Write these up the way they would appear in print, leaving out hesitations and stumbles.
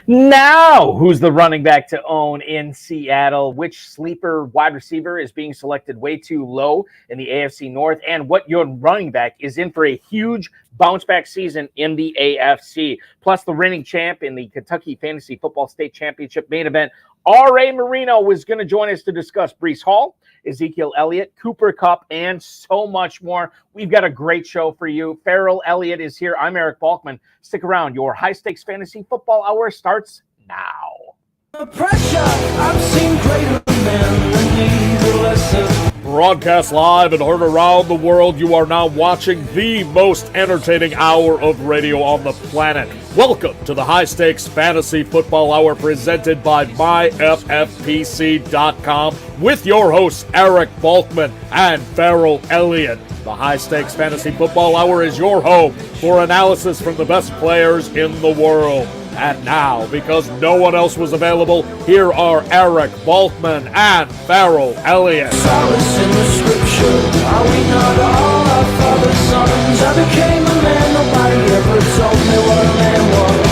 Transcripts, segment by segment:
Now, who's the running back to own in Seattle? Which sleeper wide receiver is being selected way too low in the AFC North? And what your running back is in for a huge bounce-back season in the AFC. Plus, the reigning champ in the Kentucky Fantasy Football State Championship main event, R.A. Merino, was going to join us to discuss Breece Hall, Ezekiel Elliott, Cooper Kupp, and so much more. We've got a great show for you. Farrell Elliott is here. I'm Eric Balkman. Stick around. Your high-stakes fantasy football hour starts now. The pressure, I've seen greater men than need a lesson. Broadcast live and heard around the world, you are now watching the most entertaining hour of radio on the planet. Welcome to the High Stakes Fantasy Football Hour presented by MyFFPC.com with your hosts Eric Balkman and Farrell Elliott. The High Stakes Fantasy Football Hour is your home for analysis from the best players in the world. And now, because no one else was available, here are Eric Balkman and Farrell Elliott. Solace in the scripture, are we not all our father's sons? I became a man, nobody ever told me what a man was.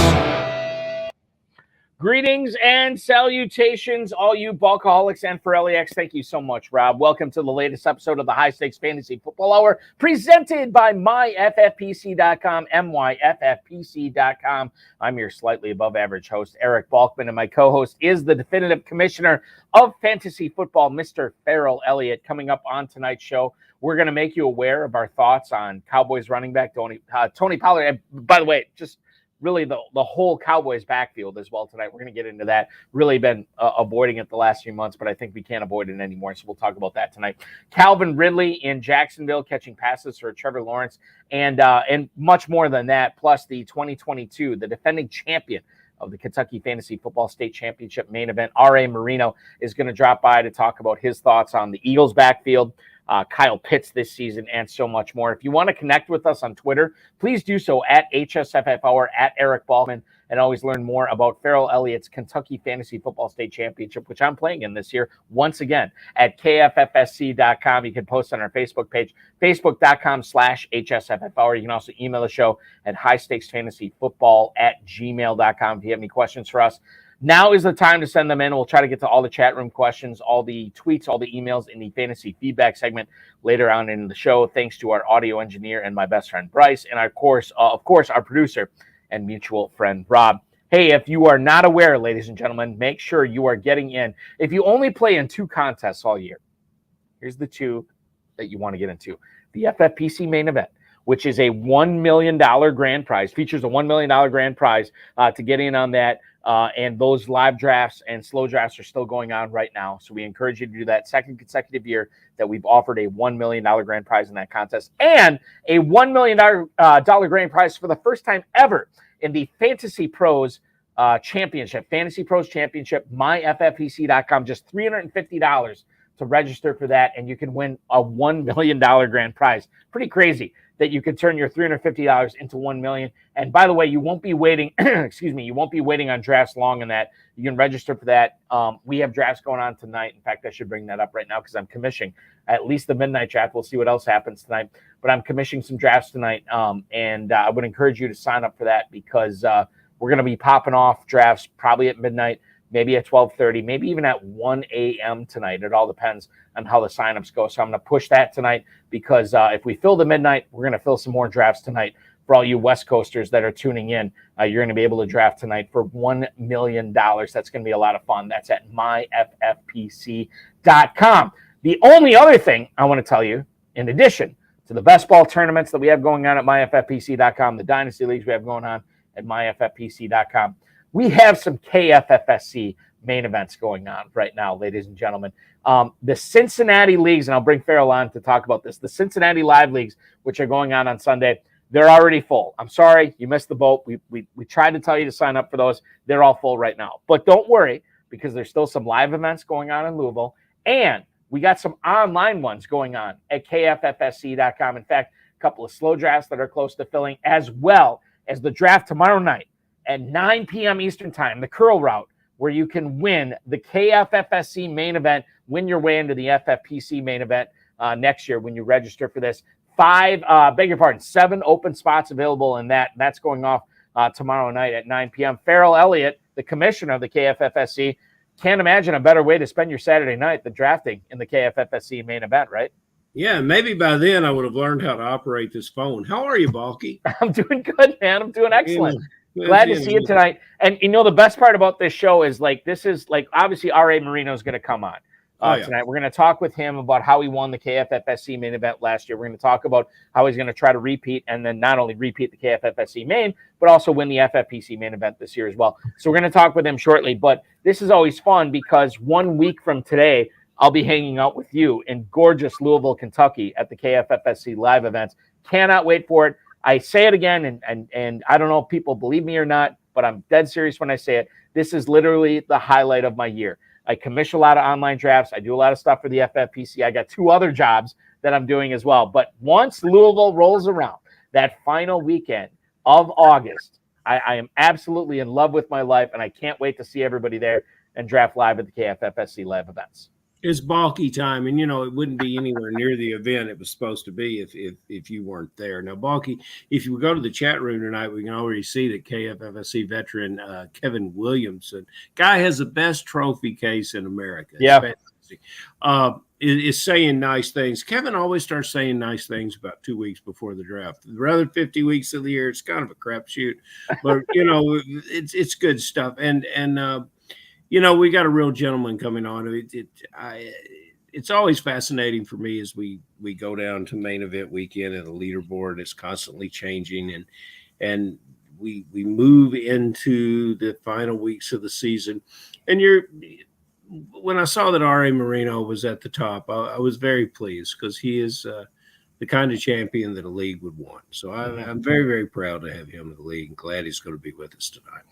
Greetings and salutations, all you Balkaholics and Farrelliacs. Thank you so much, Rob. Welcome to the latest episode of the High Stakes Fantasy Football Hour, presented by MyFFPC.com, MyFFPC.com. I'm your slightly above average host, Eric Balkman, and my co-host is the definitive commissioner of fantasy football, Mr. Farrell Elliott. Coming up on tonight's show, we're going to make you aware of our thoughts on Cowboys running back Tony Pollard. And by the way, just really the whole Cowboys backfield as well tonight. We're going to get into that. Really been avoiding it the last few months, but I think we can't avoid it anymore, so we'll talk about that tonight. Calvin Ridley in Jacksonville catching passes for Trevor Lawrence, and much more than that, plus the 2022, the defending champion of the Kentucky Fantasy Football State Championship main event, R.A. Merino, is going to drop by to talk about his thoughts on the Eagles backfield, Kyle Pitts this season, and so much more. If you want to connect with us on Twitter, please do so at HSFF Hour, at Eric Balkman, and always learn more about Farrell Elliott's Kentucky Fantasy Football State Championship, which I'm playing in this year, once again, at KFFSC.com. You can post on our Facebook page, Facebook.com/HSFF Hour. You can also email the show at highstakesfantasyfootball@gmail.com if you have any questions for us. Now is the time to send them in. We'll try to get to all the chat room questions, all the tweets, all the emails in the fantasy feedback segment later on in the show. Thanks to our audio engineer and my best friend Bryce, and of course, our producer and mutual friend Rob. Hey, if you are not aware, ladies and gentlemen, make sure you are getting in. If you only play in two contests all year, here's the two that you want to get into. The FFPC main event, which is a $1 million grand prize, features a $1 million grand prize to get in on that. And those live drafts and slow drafts are still going on right now. So we encourage you to do that. Second consecutive year that we've offered a $1 million grand prize in that contest, and a $1 million grand prize for the first time ever in the Fantasy Pros Championship. Fantasy Pros Championship, myffpc.com, just $350 to register for that, and you can win a $1 million grand prize. Pretty crazy that you could turn your $350 into $1 million. And by the way, you won't be waiting, you won't be waiting on drafts long in that. You can register for that. We have drafts going on tonight. In fact, I should bring that up right now because I'm commissioning at least the midnight draft. We'll see what else happens tonight. But I'm commissioning some drafts tonight, and I would encourage you to sign up for that because we're going to be popping off drafts probably at midnight, maybe at 12:30, maybe even at 1 a.m. tonight. It all depends on how the signups go. So I'm going to push that tonight because if we fill the midnight, we're going to fill some more drafts tonight. For all you West Coasters that are tuning in, you're going to be able to draft tonight for $1 million. That's going to be a lot of fun. That's at myffpc.com. The only other thing I want to tell you, in addition to the best ball tournaments that we have going on at myffpc.com, the dynasty leagues we have going on at myffpc.com, we have some KFFSC main events going on right now, ladies and gentlemen. The Cincinnati leagues, and I'll bring Farrell on to talk about this, the Cincinnati live leagues, which are going on Sunday, they're already full. I'm sorry, you missed the boat. We tried to tell you to sign up for those. They're all full right now. But don't worry, because there's still some live events going on in Louisville, and we got some online ones going on at KFFSC.com. In fact, a couple of slow drafts that are close to filling, as well as the draft tomorrow night at 9 p.m. Eastern Time, the curl route, where you can win the KFFSC main event, win your way into the FFPC main event next year when you register for this. 7 open spots available in that. That's going off tomorrow night at 9 p.m. Farrell Elliott, the commissioner of the KFFSC. Can't imagine a better way to spend your Saturday night than drafting in the KFFSC main event, right? Yeah, maybe by then I would have learned how to operate this phone. How are you, Balky? I'm doing good, man. I'm doing excellent. Yeah, Glad to see you tonight. And the best part about this show is this is obviously R.A. Moreno is going to come on tonight. We're going to talk with him about how he won the KFFSC main event last year. We're going to talk about how he's going to try to repeat, and then not only repeat the KFFSC main, but also win the FFPC main event this year as well. So we're going to talk with him shortly. But this is always fun because 1 week from today, I'll be hanging out with you in gorgeous Louisville, Kentucky at the KFFSC live events. Cannot wait for it. I say it again, and I don't know if people believe me or not, but I'm dead serious when I say it. This is literally the highlight of my year. I commission a lot of online drafts. I do a lot of stuff for the FFPC. I got 2 other jobs that I'm doing as well. But once Louisville rolls around, that final weekend of August, I am absolutely in love with my life, and I can't wait to see everybody there and draft live at the KFFSC live events. It's Balky time, and it wouldn't be anywhere near the event it was supposed to be if you weren't there. Now, Balky, if you go to the chat room tonight, we can already see that KFFSC veteran Kevin Williamson, guy has the best trophy case in America. Yeah, is saying nice things. Kevin always starts saying nice things about 2 weeks before the draft. The other 50 weeks of the year, it's kind of a crapshoot, but it's good stuff. And we got a real gentleman coming on. It's always fascinating for me as we go down to main event weekend, and the leaderboard is constantly changing, and we move into the final weeks of the season. And when I saw that R.A. Moreno was at the top, I was very pleased because he is the kind of champion that a league would want. So I'm very, very proud to have him in the league, and glad he's going to be with us tonight.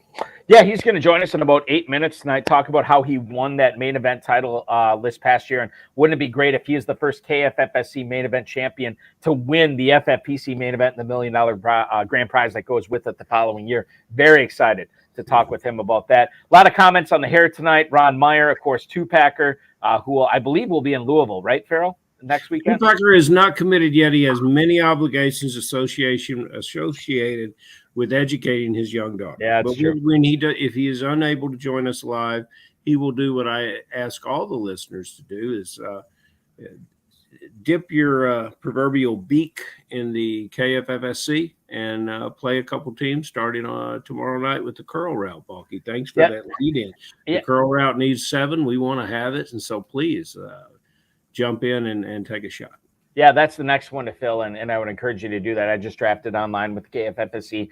Yeah, he's going to join us in about 8 minutes tonight, talk about how he won that main event title this past year. And wouldn't it be great if he is the first KFFSC main event champion to win the FFPC main event and the $1 million grand prize that goes with it the following year? Very excited to talk with him about that. A lot of comments on the hair tonight. Ron Meyer, of course, two-packer, who I believe will be in Louisville, right, Farrell? Next weekend? Two-packer is not committed yet. He has many obligations associated with educating his young daughter. Yeah, that's true. If he is unable to join us live, he will do what I ask all the listeners to do: is dip your proverbial beak in the KFFSC and play a couple teams starting tomorrow night with the curl route. Balky, thanks for that lead in. The curl route needs 7. We want to have it, and so please jump in and take a shot. Yeah, that's the next one to fill in, and I would encourage you to do that. I just drafted online with the KFFSC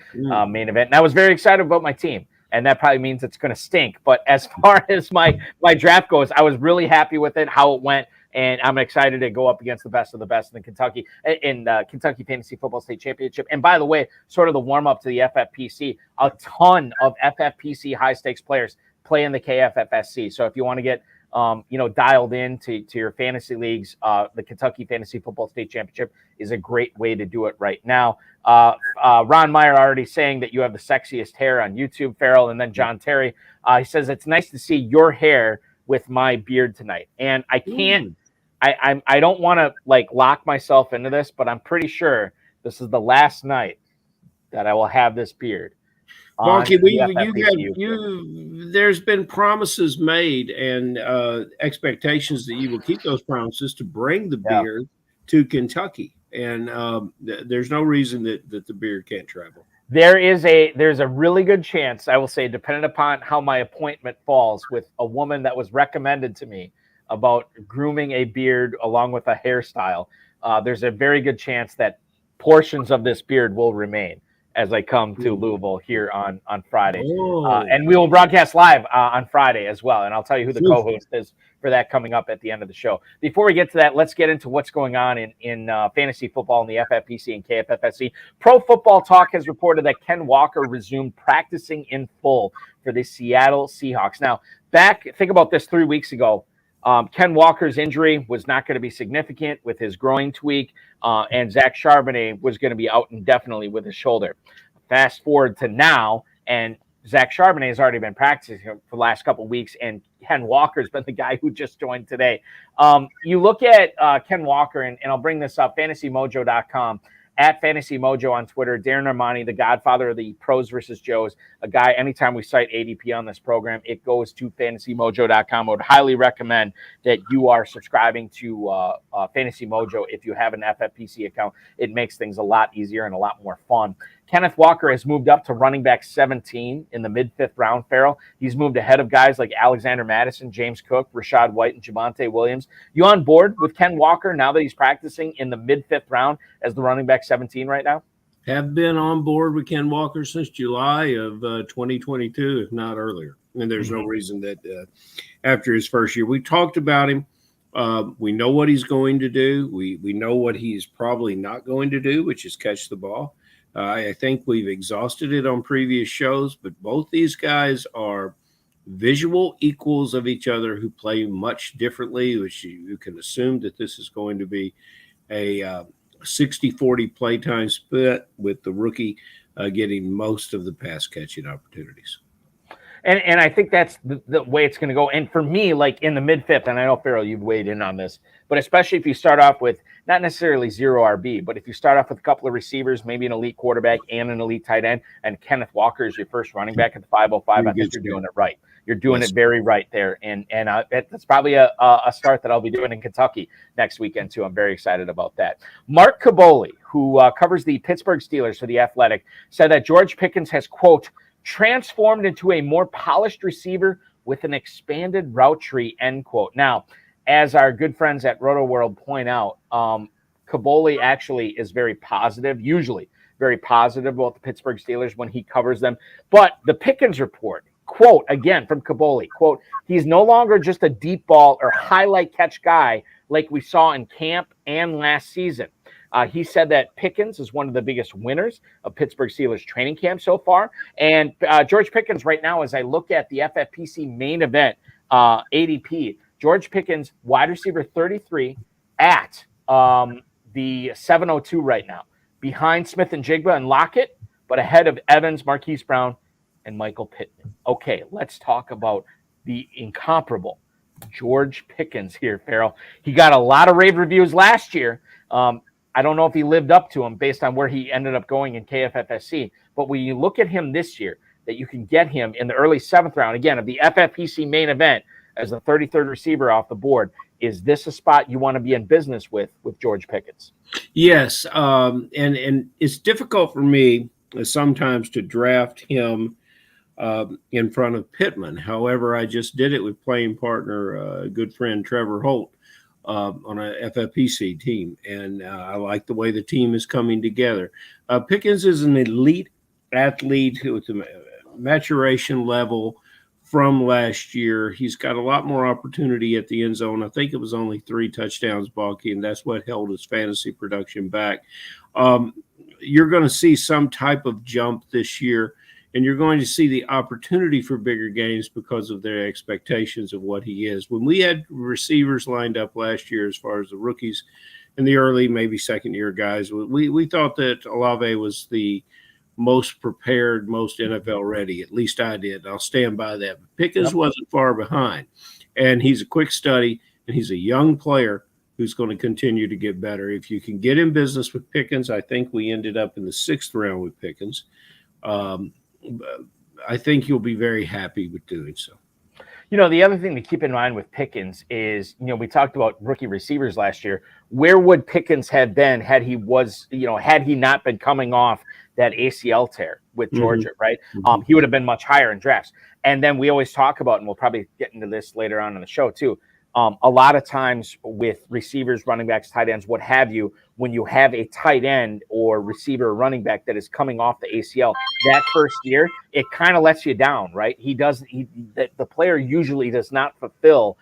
main event, and I was very excited about my team, and that probably means it's going to stink. But as far as my draft goes, I was really happy with it, how it went, and I'm excited to go up against the best of the best in Kentucky Fantasy Football State Championship. And by the way, sort of the warm-up to the FFPC, a ton of FFPC high-stakes players play in the KFFSC. So if you want to get dialed in to your fantasy leagues, the Kentucky Fantasy Football State Championship is a great way to do it right now. Ron Meyer already saying that you have the sexiest hair on YouTube, Farrell, and then John Terry, he says it's nice to see your hair with my beard tonight. And I can't, I don't want to lock myself into this, but I'm pretty sure this is the last night that I will have this beard. Balky, there's been promises made and expectations that you will keep those promises to bring the beard to Kentucky, and there's no reason that the beard can't travel. There's a really good chance, I will say, depending upon how my appointment falls with a woman that was recommended to me about grooming a beard along with a hairstyle, there's a very good chance that portions of this beard will remain as I come to Louisville here on Friday. And we will broadcast live on Friday as well. And I'll tell you who the co-host is for that coming up at the end of the show. Before we get to that, let's get into what's going on in fantasy football in the FFPC and KFFSC. Pro Football Talk has reported that Ken Walker resumed practicing in full for the Seattle Seahawks. Now, think about this 3 weeks ago. Ken Walker's injury was not going to be significant with his groin tweak, and Zach Charbonnet was going to be out indefinitely with his shoulder. Fast forward to now, and Zach Charbonnet has already been practicing for the last couple of weeks, and Ken Walker's been the guy who just joined today. You look at Ken Walker, and I'll bring this up, fantasymojo.com, at Fantasy Mojo on Twitter. Darren Armani, the godfather of the pros versus Joes, a guy, anytime we cite ADP on this program, it goes to fantasymojo.com. I would highly recommend that you are subscribing to Fantasy Mojo if you have an FFPC account. It makes things a lot easier and a lot more fun. Kenneth Walker has moved up to running back 17 in the mid-fifth round, Farrell. He's moved ahead of guys like Alexander Madison, James Cook, Rashad White, and Javonte Williams. You on board with Ken Walker now that he's practicing in the mid-fifth round as the running back 17 right now? Have been on board with Ken Walker since July of 2022, if not earlier. And there's no reason that after his first year. We talked about him. We know what he's going to do. We know what he's probably not going to do, which is catch the ball. I think we've exhausted it on previous shows, but both these guys are visual equals of each other who play much differently, which you can assume that this is going to be a 60-40 playtime split with the rookie getting most of the pass catching opportunities. And I think that's the way it's going to go. And for me, like in the mid-fifth, and I know, Farrell, you've weighed in on this, but especially if you start off with not necessarily zero RB, but if you start off with a couple of receivers, maybe an elite quarterback and an elite tight end, and Kenneth Walker is your first running back at the 505, I think you're doing it right. You're doing it very right there. And that's probably a start that I'll be doing in Kentucky next weekend, too. I'm very excited about that. Mark Caboli, who covers the Pittsburgh Steelers for The Athletic, said that George Pickens has, quote, transformed into a more polished receiver with an expanded route tree, end quote. Now, as our good friends at Roto World point out, Caboli actually is very positive, usually very positive about the Pittsburgh Steelers when he covers them. But the Pickens report, quote, again from Caboli, quote, he's no longer just a deep ball or highlight catch guy like we saw in camp and last season. He said that Pickens is one of the biggest winners of Pittsburgh Steelers training camp so far. And George Pickens right now, as I look at the FFPC main event ADP, George Pickens, wide receiver 33 at the 702 right now, behind Smith and Jigba and Lockett, but ahead of Evans, Marquise Brown, and Michael Pittman. Okay, let's talk about the incomparable George Pickens here, Farrell. He got a lot of rave reviews last year. I don't know if he lived up to them based on where he ended up going in KFFSC. But when you look at him this year, that you can get him in the early 7th round, again, of the FFPC main event as the 33rd receiver off the board, is this a spot you want to be in business with George Pickens? Yes, and it's difficult for me sometimes to draft him in front of Pittman. However, I just did it with playing partner, good friend Trevor Holt, on a FFPC team, and I like the way the team is coming together. Pickens is an elite athlete with a maturation level from last year. He's got a lot more opportunity at the end zone. I think it was only 3 touchdowns, Balky, and that's what held his fantasy production back. You're going to see some type of jump this year, and you're going to see the opportunity for bigger gains because of their expectations of what he is. When we had receivers lined up last year, as far as the rookies and the early, maybe second-year guys, we thought that Olave was the most prepared, most NFL ready. At least I did. I'll stand by that. But Pickens wasn't far behind, and he's a quick study, and he's a young player who's going to continue to get better. If you can get in business with Pickens, I think we ended up in the 6th round with Pickens. I think you'll be very happy with doing so. You know, the other thing to keep in mind with Pickens is, you know, we talked about rookie receivers last year. Where would Pickens have been had he not been coming off that ACL tear with Georgia, right? He would have been much higher in drafts. And then we always talk about, and we'll probably get into this later on in the show too, a lot of times with receivers, running backs, tight ends, what have you, when you have a tight end or receiver or running back that is coming off the ACL that first year, it kind of lets you down, right? The player usually does not fulfill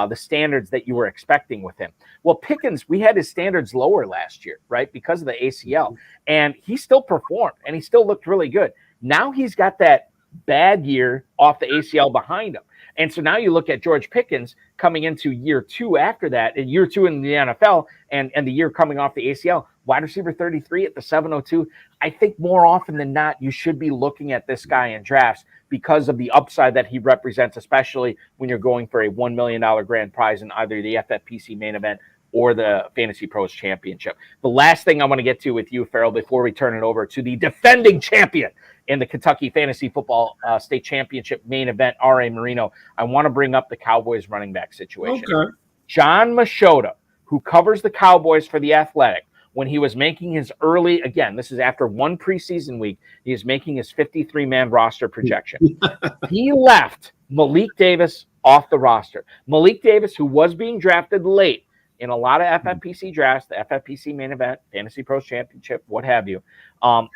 the standards that you were expecting with him. Well, Pickens, we had his standards lower last year, right? Because of the ACL, and he still performed and he still looked really good. Now he's got that bad year off the ACL behind him. And so now you look at George Pickens coming into year 2 after that, and year 2 in the NFL, and the year coming off the ACL, wide receiver 33 at the 702. I think more often than not, you should be looking at this guy in drafts because of the upside that he represents, especially when you're going for a $1 million grand prize in either the FFPC main event or the Fantasy Pros Championship. The last thing I want to get to with you, Farrell, before we turn it over to the defending champion in the Kentucky Fantasy Football State Championship main event, R.A. Merino, I want to bring up the Cowboys running back situation. Okay. John Machota, who covers the Cowboys for The Athletic, when he was making his early, again, this is after one preseason week, he is making his 53-man roster projection. He left Malik Davis off the roster. Malik Davis, who was being drafted late in a lot of FFPC drafts, the FFPC main event, Fantasy Pros Championship, what have you,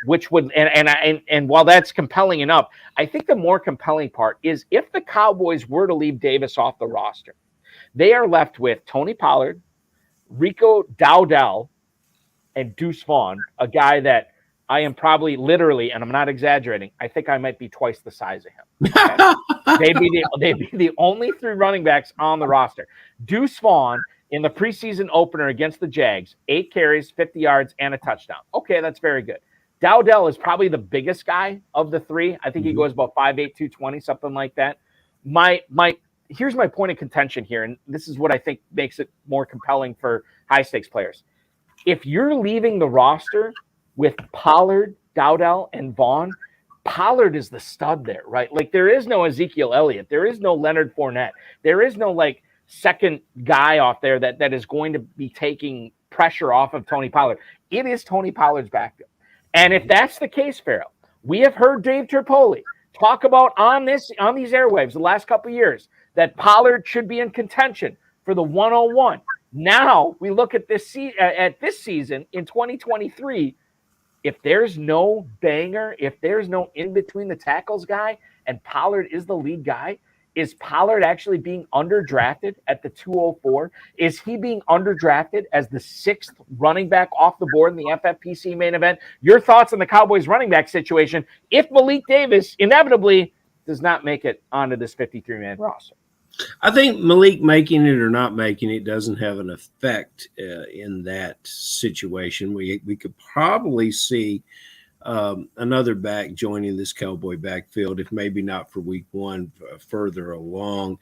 which would, and while that's compelling enough, I think the more compelling part is if the Cowboys were to leave Davis off the roster, they are left with Tony Pollard, Rico Dowdell, and Deuce Vaughn, a guy that I am probably literally, and I'm not exaggerating, I think I might be twice the size of him. Okay? they'd be the only three running backs on the roster. Deuce Vaughn, in the preseason opener against the Jags, 8 carries, 50 yards, and a touchdown. Okay, that's very good. Dowdell is probably the biggest guy of the three. I think he goes about 5'8", 220, something like that. Here's my point of contention here, and this is what I think makes it more compelling for high-stakes players. If you're leaving the roster with Pollard, Dowdell, and Vaughn, Pollard is the stud there, right? Like, there is no Ezekiel Elliott. There is no Leonard Fournette. There is no, like, second guy off there that is going to be taking pressure off of Tony Pollard. It is Tony Pollard's backfield. And if that's the case, Farrell, we have heard Dave Tripoli talk about on these airwaves the last couple of years that Pollard should be in contention for the 101. Now we look at this season in 2023. If there's no banger, if there's no in between the tackles guy, and Pollard is the lead guy, is Pollard actually being underdrafted at the 204? Is he being underdrafted as the 6th running back off the board in the FFPC main event? Your thoughts on the Cowboys running back situation if Malik Davis inevitably does not make it onto this 53-man roster? I think Malik making it or not making it doesn't have an effect in that situation. We could probably see another back joining this Cowboy backfield, if maybe not for week one, further along.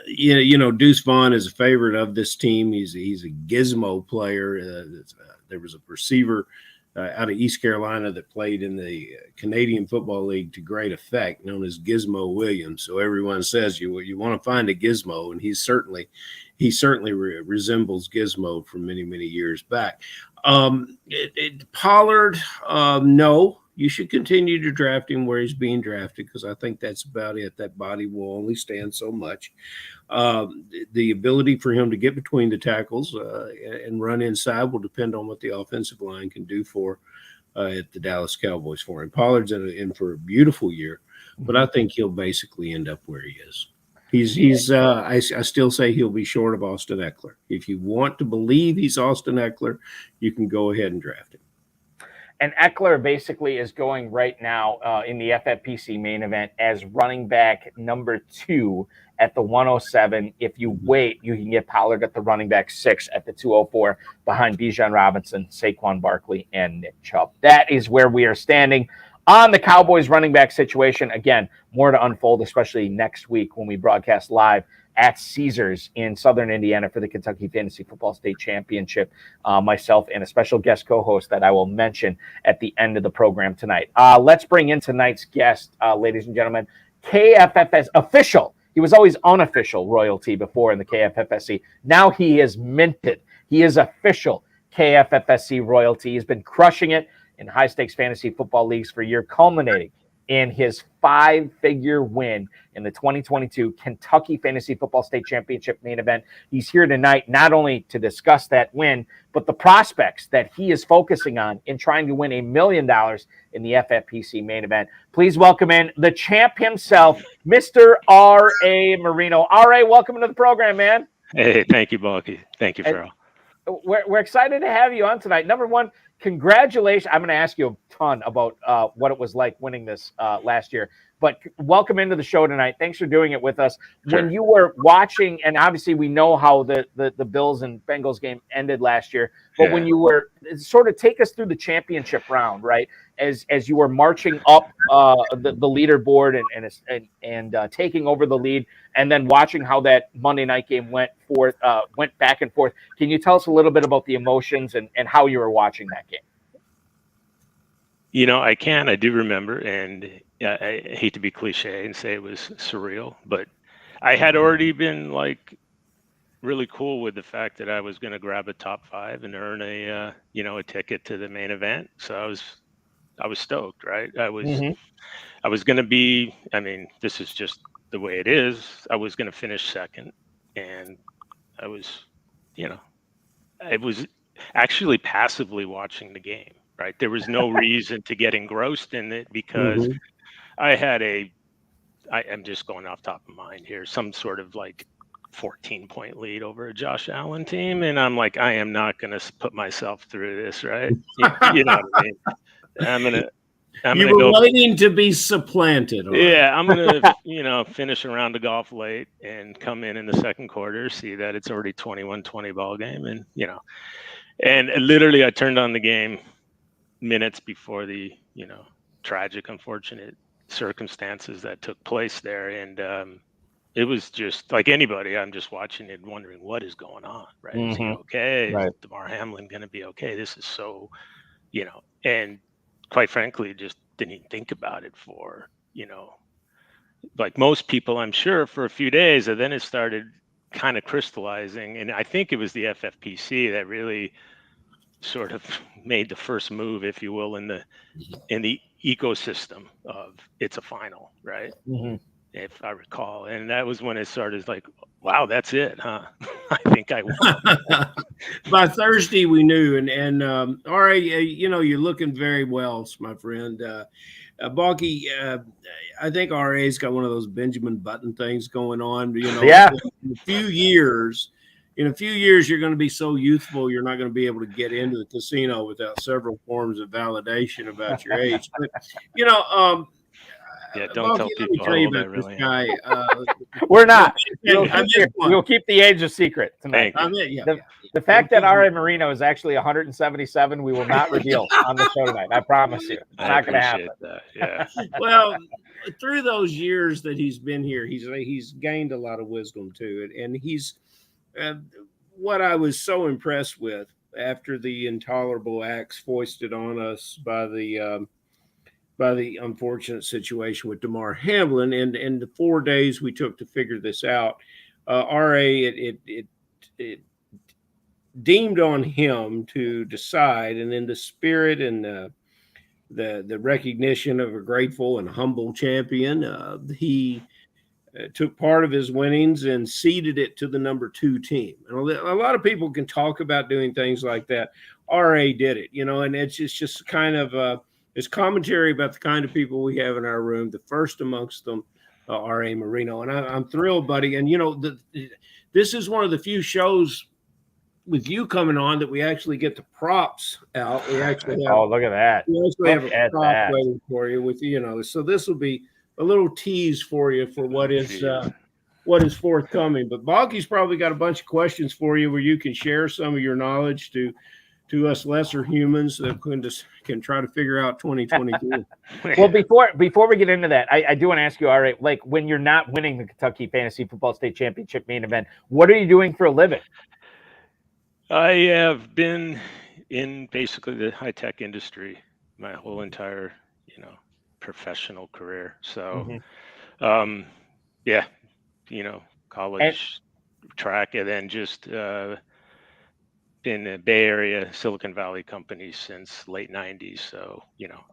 Deuce Vaughn is a favorite of this team. He's a gizmo player. There was a receiver out of East Carolina that played in the Canadian Football League to great effect, known as Gizmo Williams. So everyone says you want to find a gizmo, and he certainly resembles Gizmo from many, many years back. Pollard, no. You should continue to draft him where he's being drafted, because I think that's about it. That body will only stand so much. The ability for him to get between the tackles and run inside will depend on what the offensive line can do for at the Dallas Cowboys for him. Pollard's in for a beautiful year, but I think he'll basically end up where he is. I still say he'll be short of Austin Eckler. If you want to believe he's Austin Eckler, you can go ahead and draft him. And Eckler basically is going right now in the FFPC main event as running back number 2 at the 107. If you wait, you can get Pollard at the running back 6 at the 204 behind Bijan Robinson, Saquon Barkley, and Nick Chubb. That is where we are standing on the Cowboys running back situation. Again, more to unfold, especially next week when we broadcast live at Caesars in Southern Indiana for the Kentucky Fantasy Football State Championship. Myself and a special guest co-host that I will mention at the end of the program tonight. Let's bring in tonight's guest, ladies and gentlemen, KFFS official. He was always unofficial royalty before in the KFFSC. Now he is minted. He is official KFFSC royalty. He's been crushing it in high-stakes fantasy football leagues for a year, culminating in his 5-figure win in the 2022 Kentucky Fantasy Football State Championship main event. He's here tonight not only to discuss that win, but the prospects that he is focusing on in trying to win $1 million in the FFPC main event. Please welcome in the champ himself, Mr. R.A. Merino. R.A., welcome to the program, man. Hey, thank you, Bucky. Thank you, Farrell. We're excited to have you on tonight. Number one, congratulations. I'm going to ask you a ton about what it was like winning this last year. But welcome into the show tonight. Thanks for doing it with us. Sure. When you were watching, and obviously we know how the Bills and Bengals game ended last year, but when you were sort of take us through the round, right? As you were marching up the leaderboard and taking over the lead, and then watching how that Monday night game went back and forth. Can you tell us a little bit about the emotions and how you were watching that game? You know, I do remember, and I hate to be cliche and say it was surreal, but I had already been like really cool with the fact that I was going to grab a top 5 and earn a ticket to the main event. So I was stoked, right? I was going to be, I mean, this is just the way it is. I was going to finish second, and I was actually passively watching the game, right? There was no reason to get engrossed in it because I had I'm just going off top of mind here, some sort of like 14-point lead over a Josh Allen team. And I'm like, I am not going to put myself through this, right? You know what I mean? You were waiting to be supplanted. Right? Yeah, I'm going to, finish a round of golf late and come in the second quarter, see that it's already 21-20 ball game. And, and literally I turned on the game minutes before the, tragic, unfortunate circumstances that took place there. And it was just like anybody, I'm just watching it wondering what is going on, right? Is he okay? Right. Is Damar Hamlin going to be okay? This is so, and quite frankly, just didn't even think about it for, like most people, I'm sure, for a few days. And then it started kind of crystallizing. And I think it was the FFPC that really sort of made the first move, if you will, in the ecosystem of it's a final, right? If I recall. And that was when it started like, wow, that's it, huh? I think I won. By Thursday, we knew. And RA, you're looking very well, my friend. Balky, I think RA's got one of those Benjamin Button things going on. Yeah. In a few years, you're going to be so youthful, you're not going to be able to get into the casino without several forms of validation about your age. But, yeah, don't tell people how old I really am. We're not. We'll keep the age a secret tonight. The fact that R.A. Moreno is actually 177, we will not reveal on the show tonight. I promise you. It's not going to happen. That. Yeah. Well, through those years that he's been here, he's gained a lot of wisdom too. And he's what I was so impressed with after the intolerable acts foisted on us by the unfortunate situation with Damar Hamlin and the 4 days we took to figure this out, RA, it deemed on him to decide, and in the spirit and the recognition of a grateful and humble champion, he took part of his winnings and ceded it to the number 2 team. And a lot of people can talk about doing things like that. RA did it, and it's just kind of it's commentary about the kind of people we have in our room. The first amongst them, R.A. Merino. And I'm thrilled, buddy. And, this is one of the few shows with you coming on that we actually get the props out. We actually have, look at that. We actually have a prop waiting for you with, so this will be a little tease for you for what is forthcoming. But Balky's probably got a bunch of questions for you where you can share some of your knowledge to us lesser humans that can try to figure out 2022. Well, before we get into that, I do want to ask you, all right, like when you're not winning the Kentucky Fantasy Football State Championship main event, what are you doing for a living? I have been in basically the high-tech industry my whole entire, professional career. So, college track, and then just in the Bay Area, Silicon Valley companies since late 90s. So,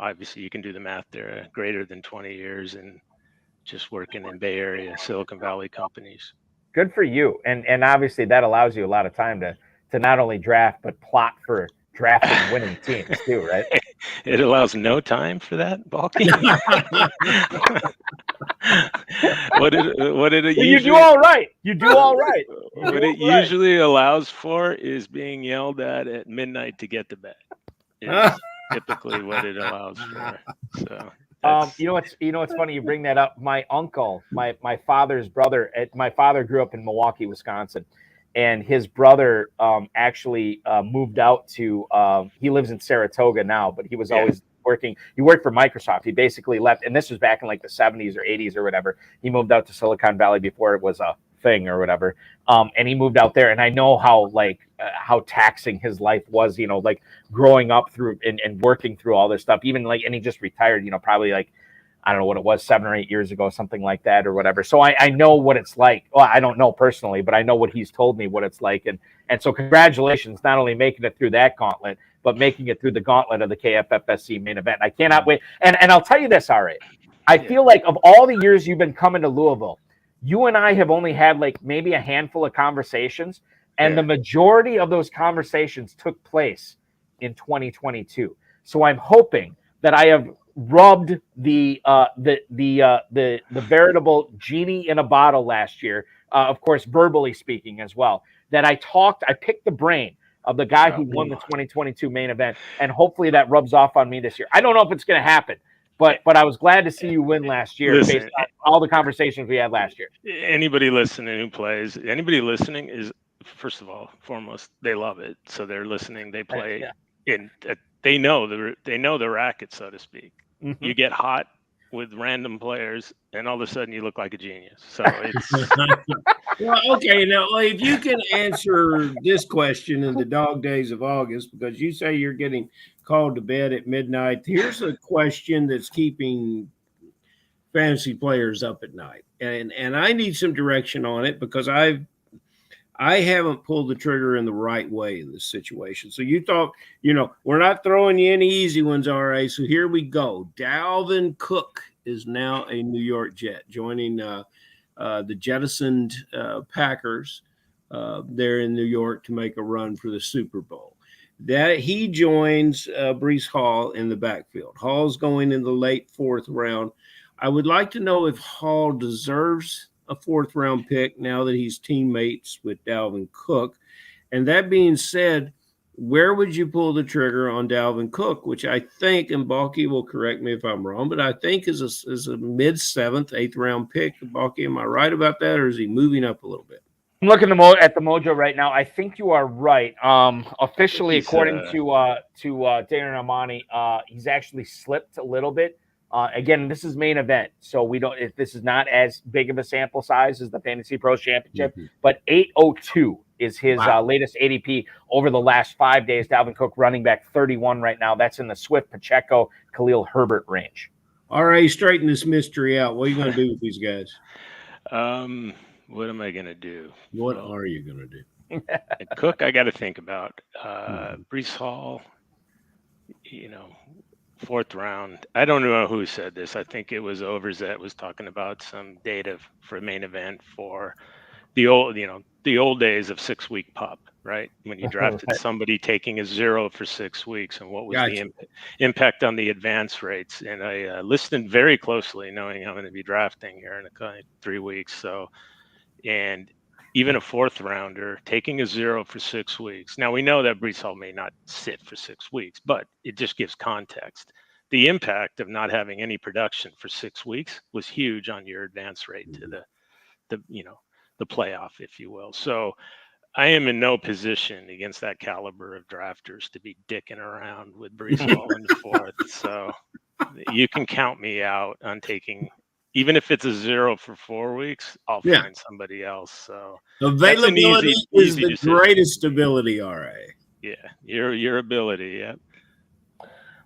obviously you can do the math there, greater than 20 years and just working in Bay Area, Silicon Valley companies. Good for you. And obviously that allows you a lot of time to not only draft, but plot for drafting winning teams too, right? It allows no time for that, Balky. What did it usually, you do all right. You do all right. What it usually allows for is being yelled at midnight to get to bed. is typically what it allows for. So it's funny you bring that up. My uncle, my father's brother, my father grew up in Milwaukee, Wisconsin, and his brother actually moved out to. He lives in Saratoga now, but he was always working. He worked for Microsoft. He basically left, and this was back in like the 70s or 80s or whatever. He moved out to Silicon Valley before it was a thing or whatever. And he moved out there, and I know how taxing his life was, like growing up through and working through all this stuff, even and he just retired, probably like, I don't know what it was, 7 or 8 years ago, something like that or whatever. So I know what it's like. Well, I don't know personally, but I know what he's told me what it's like. And so congratulations, not only making it through that gauntlet, but making it through the gauntlet of the KFFSC main event. I cannot wait. And I'll tell you this, RA, I feel like of all the years you've been coming to Louisville, you and I have only had like maybe a handful of conversations, and the majority of those conversations took place in 2022. So I'm hoping that I have rubbed the veritable genie in a bottle last year, of course, verbally speaking as well, that I picked the brain of the guy who won the 2022 main event, and hopefully that rubs off on me this year. I don't know if it's going to happen, but I was glad to see you win last year. Listen, based on all the conversations we had last year. Anybody listening who plays, anybody listening is, first of all, foremost, they love it. So they're listening, they play, and they know the racket, so to speak. Mm-hmm. You get hot with random players, and all of a sudden you look like a genius. So it's well, okay. Now, if you can answer this question in the dog days of August, because you say you're getting called to bed at midnight, here's a question that's keeping fantasy players up at night, and I need some direction on it because I haven't pulled the trigger in the right way in this situation. So you thought, we're not throwing you any easy ones, RA. So here we go. Dalvin Cook is now a New York Jet, joining the jettisoned Packers there in New York to make a run for the Super Bowl. That he joins Breece Hall in the backfield. Hall's going in the late 4th round. I would like to know if Hall deserves a 4th round pick now that he's teammates with Dalvin Cook. And that being said, where would you pull the trigger on Dalvin Cook, which I think, and Balky will correct me if I'm wrong, but I think is a mid-7th, 8th round pick. Balky, am I right about that, or is he moving up a little bit? I'm looking at the Mojo right now. I think you are right. Officially, according to Darren Armani, he's actually slipped a little bit. Again, this is main event, so this is not as big of a sample size as the Fantasy Pros Championship, but 802 is his latest ADP over the last 5 days. Dalvin Cook, running back 31 right now. That's in the Swift, Pacheco, Khalil Herbert range. All right, straighten this mystery out. What are you going to do with these guys? What am I going to do? What are you going to do? Cook, I got to think about. Breece Hall, 4th round. I don't know who said this. I think it was Overzet was talking about some data for main event for the old days of 6-week pup, right? When you drafted somebody taking a 0 for 6 weeks, and what was the impact on the advance rates. And I listened very closely, knowing I'm going to be drafting here in 3 weeks. So, and even a 4th rounder taking a 0 for 6 weeks. Now we know that Breece Hall may not sit for 6 weeks, but it just gives context. The impact of not having any production for 6 weeks was huge on your advance rate to the playoff, if you will. So I am in no position against that caliber of drafters to be dicking around with Breece Hall in the 4th. So you can count me out on taking. Even if it's a 0 for 4 weeks, I'll find somebody else. So availability is the greatest ability, RA. Yeah, your ability. Yeah.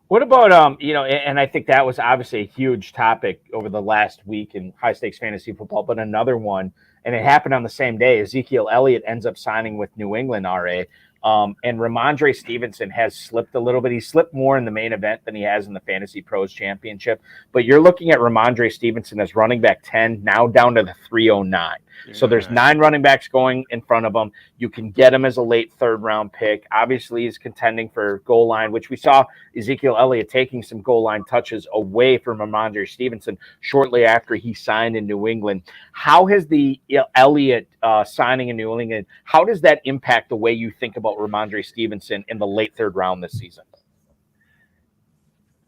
What about and I think that was obviously a huge topic over the last week in high stakes fantasy football, but another one, and it happened on the same day. Ezekiel Elliott ends up signing with New England, RA. And Ramondre Stevenson has slipped a little bit. He slipped more in the main event than he has in the Fantasy Pros Championship. But you're looking at Ramondre Stevenson as running back 10, now down to the 309. So there's 9 running backs going in front of him. You can get him as a late 3rd round pick. Obviously, he's contending for goal line, which we saw Ezekiel Elliott taking some goal line touches away from Ramondre Stevenson shortly after he signed in New England. How has the Elliott signing in New England, how does that impact the way you think about Ramondre Stevenson in the late 3rd round this season?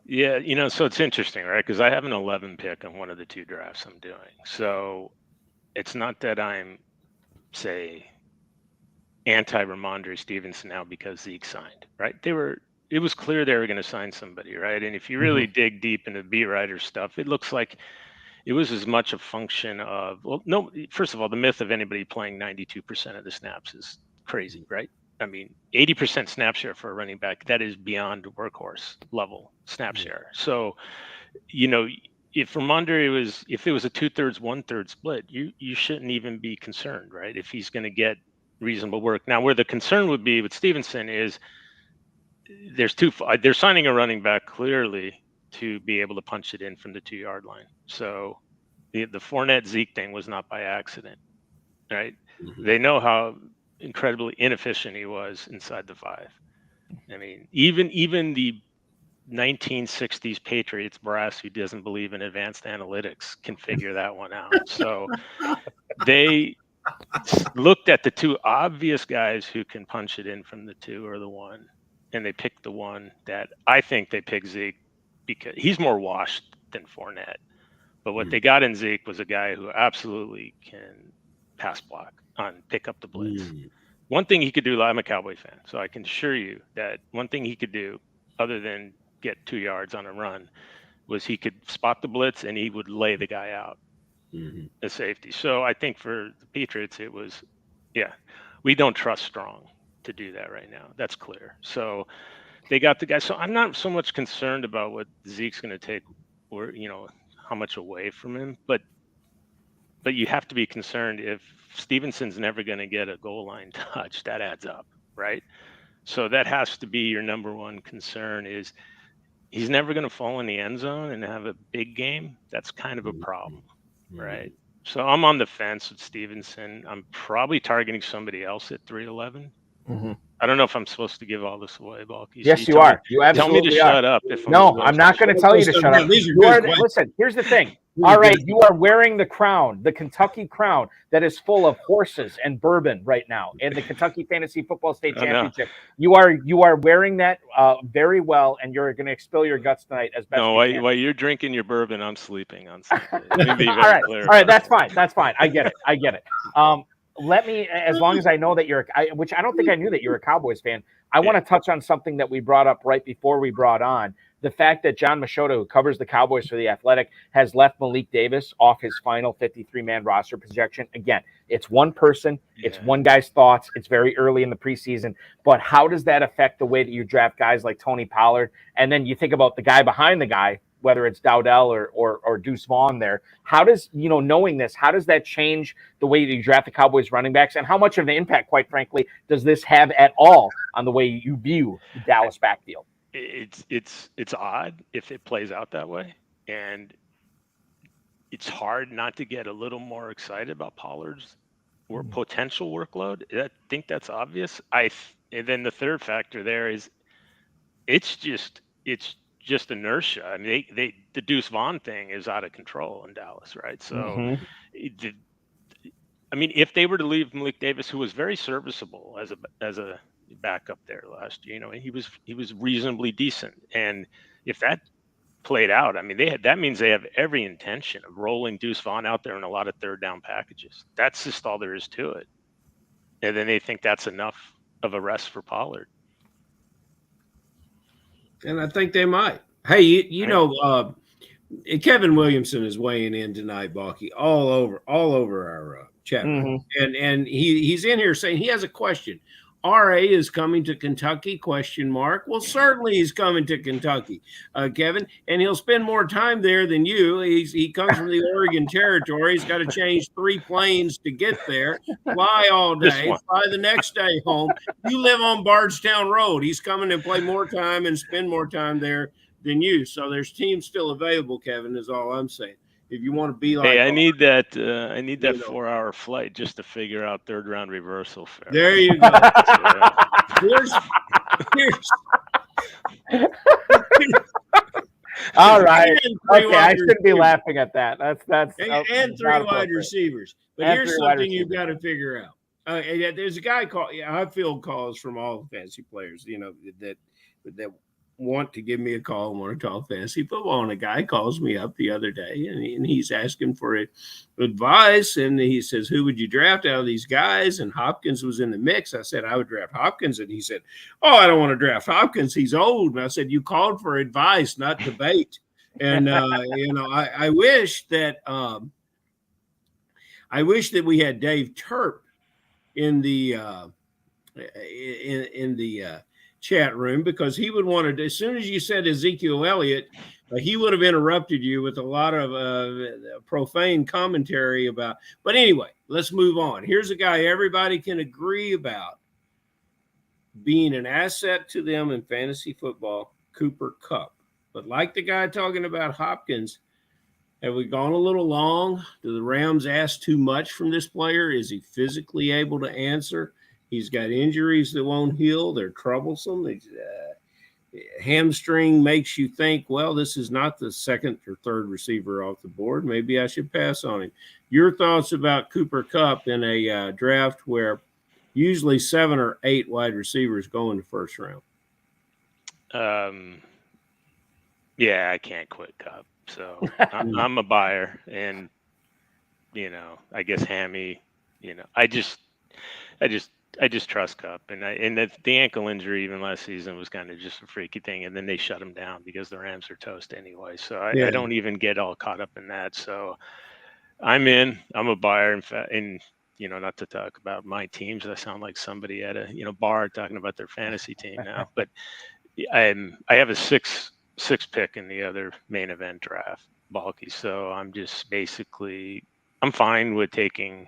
Yeah, so it's interesting, right? Because I have an 11 pick on one of the 2 drafts I'm doing. So it's not that I'm, say, anti-Ramondre Stevenson now because Zeke signed, right? It was clear they were going to sign somebody, right? And if you really dig deep into beat writer stuff, it looks like it was as much a function of, well, no, first of all, the myth of anybody playing 92% of the snaps is crazy, right? I mean, 80% snap share for a running back, that is beyond workhorse level snap share. So, if it was a 2/3, 1/3 split, you shouldn't even be concerned, right? If he's going to get reasonable work. Now, where the concern would be with Stevenson is they're signing a running back clearly to be able to punch it in from the 2-yard line. So the Fournette Zeke thing was not by accident, right? They know how incredibly inefficient he was inside the 5. I mean, even the 1960s Patriots brass who doesn't believe in advanced analytics can figure that one out. So they looked at the 2 obvious guys who can punch it in from the 2 or the 1, and they picked the one that I think they picked Zeke because he's more washed than Fournette. But what they got in Zeke was a guy who absolutely can pass block on pick up the blitz. One thing he could do, I'm a Cowboy fan, so I can assure you that one thing he could do other than get 2 yards on a run was he could spot the blitz and he would lay the guy out. A safety. So I think for the Patriots, it was, we don't trust Strong to do that right now. That's clear. So they got the guy. So I'm not so much concerned about what Zeke's going to take or, how much away from him, but you have to be concerned if Stevenson's never going to get a goal line touch, that adds up, right? So that has to be your number one concern is he's never going to fall in the end zone and have a big game. That's kind of a problem. Right. So I'm on the fence with Stevenson. I'm probably targeting somebody else at 311. I don't know if I'm supposed to give all this away, Balky. Yes, you are. You absolutely tell me to shut up. If I'm not going to tell you to shut up. Listen, here's the thing. All right, you are wearing the crown, the Kentucky crown that is full of horses and bourbon right now in the Kentucky Fantasy Football State Championship. You are wearing that very well, and you're going to spill your guts tonight as best you can. While you're drinking your bourbon, I'm sleeping on Sunday. Let me be very all right, clear. All right, that's fine. I get it. Let me, as long as I know that which I don't think I knew that you're a Cowboys fan, I want to touch on something that we brought up right before we brought on. The fact that John Machota, who covers the Cowboys for The Athletic, has left Malik Davis off his final 53-man roster projection. Again, it's one person. It's one guy's thoughts. It's very early in the preseason. But how does that affect the way that you draft guys like Tony Pollard? And then you think about the guy behind the guy, whether it's Dowdell or Deuce Vaughn there. How does, knowing this, how does that change the way you draft the Cowboys running backs? And how much of an impact, quite frankly, does this have at all on the way you view the Dallas backfield? It's odd if it plays out that way, and it's hard not to get a little more excited about Pollard's or potential workload. I think that's obvious. And then the third factor there is it's just inertia. I mean, the Deuce Vaughn thing is out of control in Dallas, right? So, if they were to leave Malik Davis, who was very serviceable as a backup there last year, he was reasonably decent, and if that played out, that means they have every intention of rolling Deuce Vaughn out there in a lot of third down packages. That's just all there is to it, and then they think that's enough of a rest for Pollard. And I think they might. Hey, Kevin Williamson is weighing in tonight, Balky, all over our chat room. And he's in here saying he has a question. RA is coming to Kentucky, ? Well, certainly he's coming to Kentucky, Kevin, and he'll spend more time there than you. He comes from the Oregon Territory. He's got to change 3 planes to get there, fly all day, fly the next day home. You live on Bardstown Road. He's coming to play more time and spend more time there than you. So there's teams still available, Kevin, is all I'm saying. If you want to be like, hey, I need that 4-hour flight just to figure out third round reversal. Fair. There you go. All right. Okay, I shouldn't be laughing at that. That's and 3 wide receivers. But here's something you've got to figure out. There's a guy called Highfield calls from all fantasy players. That want to give me a call and want to talk fantasy football. And a guy calls me up the other day and he's asking for advice. And he says, who would you draft out of these guys? And Hopkins was in the mix. I said, I would draft Hopkins. And he said, oh, I don't want to draft Hopkins. He's old. And I said, you called for advice, not debate. And, I wish that we had Dave Turp in the chat room, because he would want to, as soon as you said Ezekiel Elliott, he would have interrupted you with a lot of profane commentary about. But anyway, let's move on. Here's a guy everybody can agree about being an asset to them in fantasy football, Cooper Kupp. But like the guy talking about Hopkins, have we gone a little long? Do the Rams ask too much from this player? Is he physically able to answer? He's got injuries that won't heal. They're troublesome. Hamstring makes you think, well, this is not the second or third receiver off the board. Maybe I should pass on him. Your thoughts about Cooper Kupp in a draft where usually 7 or 8 wide receivers go in the first round? Yeah, I can't quit Kupp. So I'm a buyer. And, I guess Hammy, I just trust Kupp, and the ankle injury even last season was kind of just a freaky thing, and then they shut him down because the Rams are toast anyway. So I don't even get all caught up in that. So I'm a buyer. In fact, and not to talk about my teams, I sound like somebody at a bar talking about their fantasy team now. But I have a six pick in the other main event draft, bulky. So I'm just I'm fine with taking.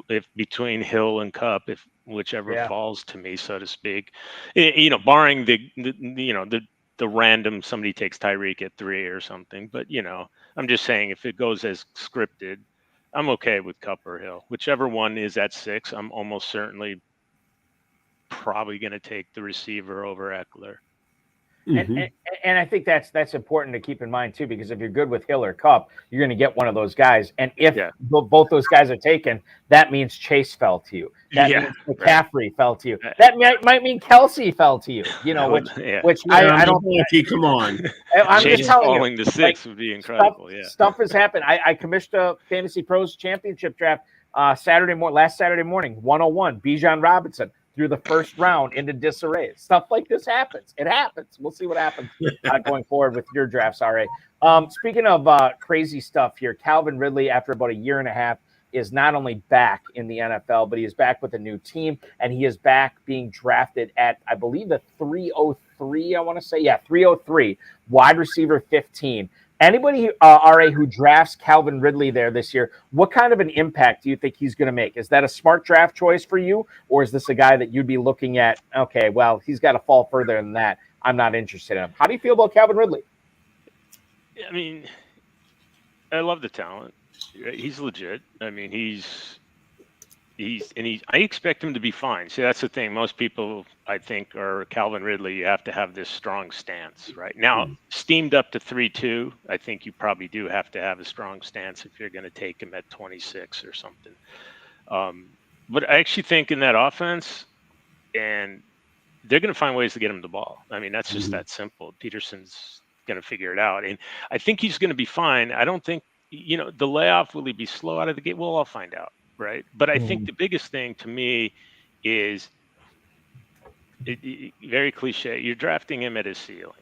If between Hill and Kupp, if whichever falls to me, so to speak, barring the random somebody takes Tyreek at 3 or something. But I'm just saying, if it goes as scripted, I'm okay with Kupp or Hill, whichever one is at 6. I'm almost certainly probably going to take the receiver over Eckler. Mm-hmm. And I think that's important to keep in mind too, because if you're good with Hill or Kupp, you're going to get one of those guys. And if both those guys are taken, that means Chase fell to you. That means McCaffrey fell to you. That might mean Kelsey fell to you. Which I don't think. Come on, I'm Chase just telling falling you, to 6 would be incredible. Stuff has happened. I commissioned a Fantasy Pros Championship draft last Saturday morning, 101. Bijan Robinson through the first round into disarray. Stuff like this happens. It happens. We'll see what happens going forward with your drafts, RA. Speaking of crazy stuff here, Calvin Ridley, after about a year and a half, is not only back in the NFL, but he is back with a new team, and he is back being drafted at, I believe, the 303, I want to say. Yeah, 303, wide receiver 15. Anybody, RA, who drafts Calvin Ridley there this year, what kind of an impact do you think he's going to make? Is that a smart draft choice for you, or is this a guy that you'd be looking at, okay, well, he's got to fall further than that. I'm not interested in him. How do you feel about Calvin Ridley? I mean, I love the talent. He's legit. I mean, I expect him to be fine. See, that's the thing. Most people, I think, are Calvin Ridley. You have to have this strong stance, right? Now, steamed up to 3-2, I think you probably do have to have a strong stance if you're going to take him at 26 or something. But I actually think in that offense, and they're going to find ways to get him the ball. I mean, that's just that simple. Peterson's going to figure it out. And I think he's going to be fine. I don't think, the layoff, will he be slow out of the gate? We'll all find out. Right. But I think the biggest thing to me is very cliche. You're drafting him at his ceiling.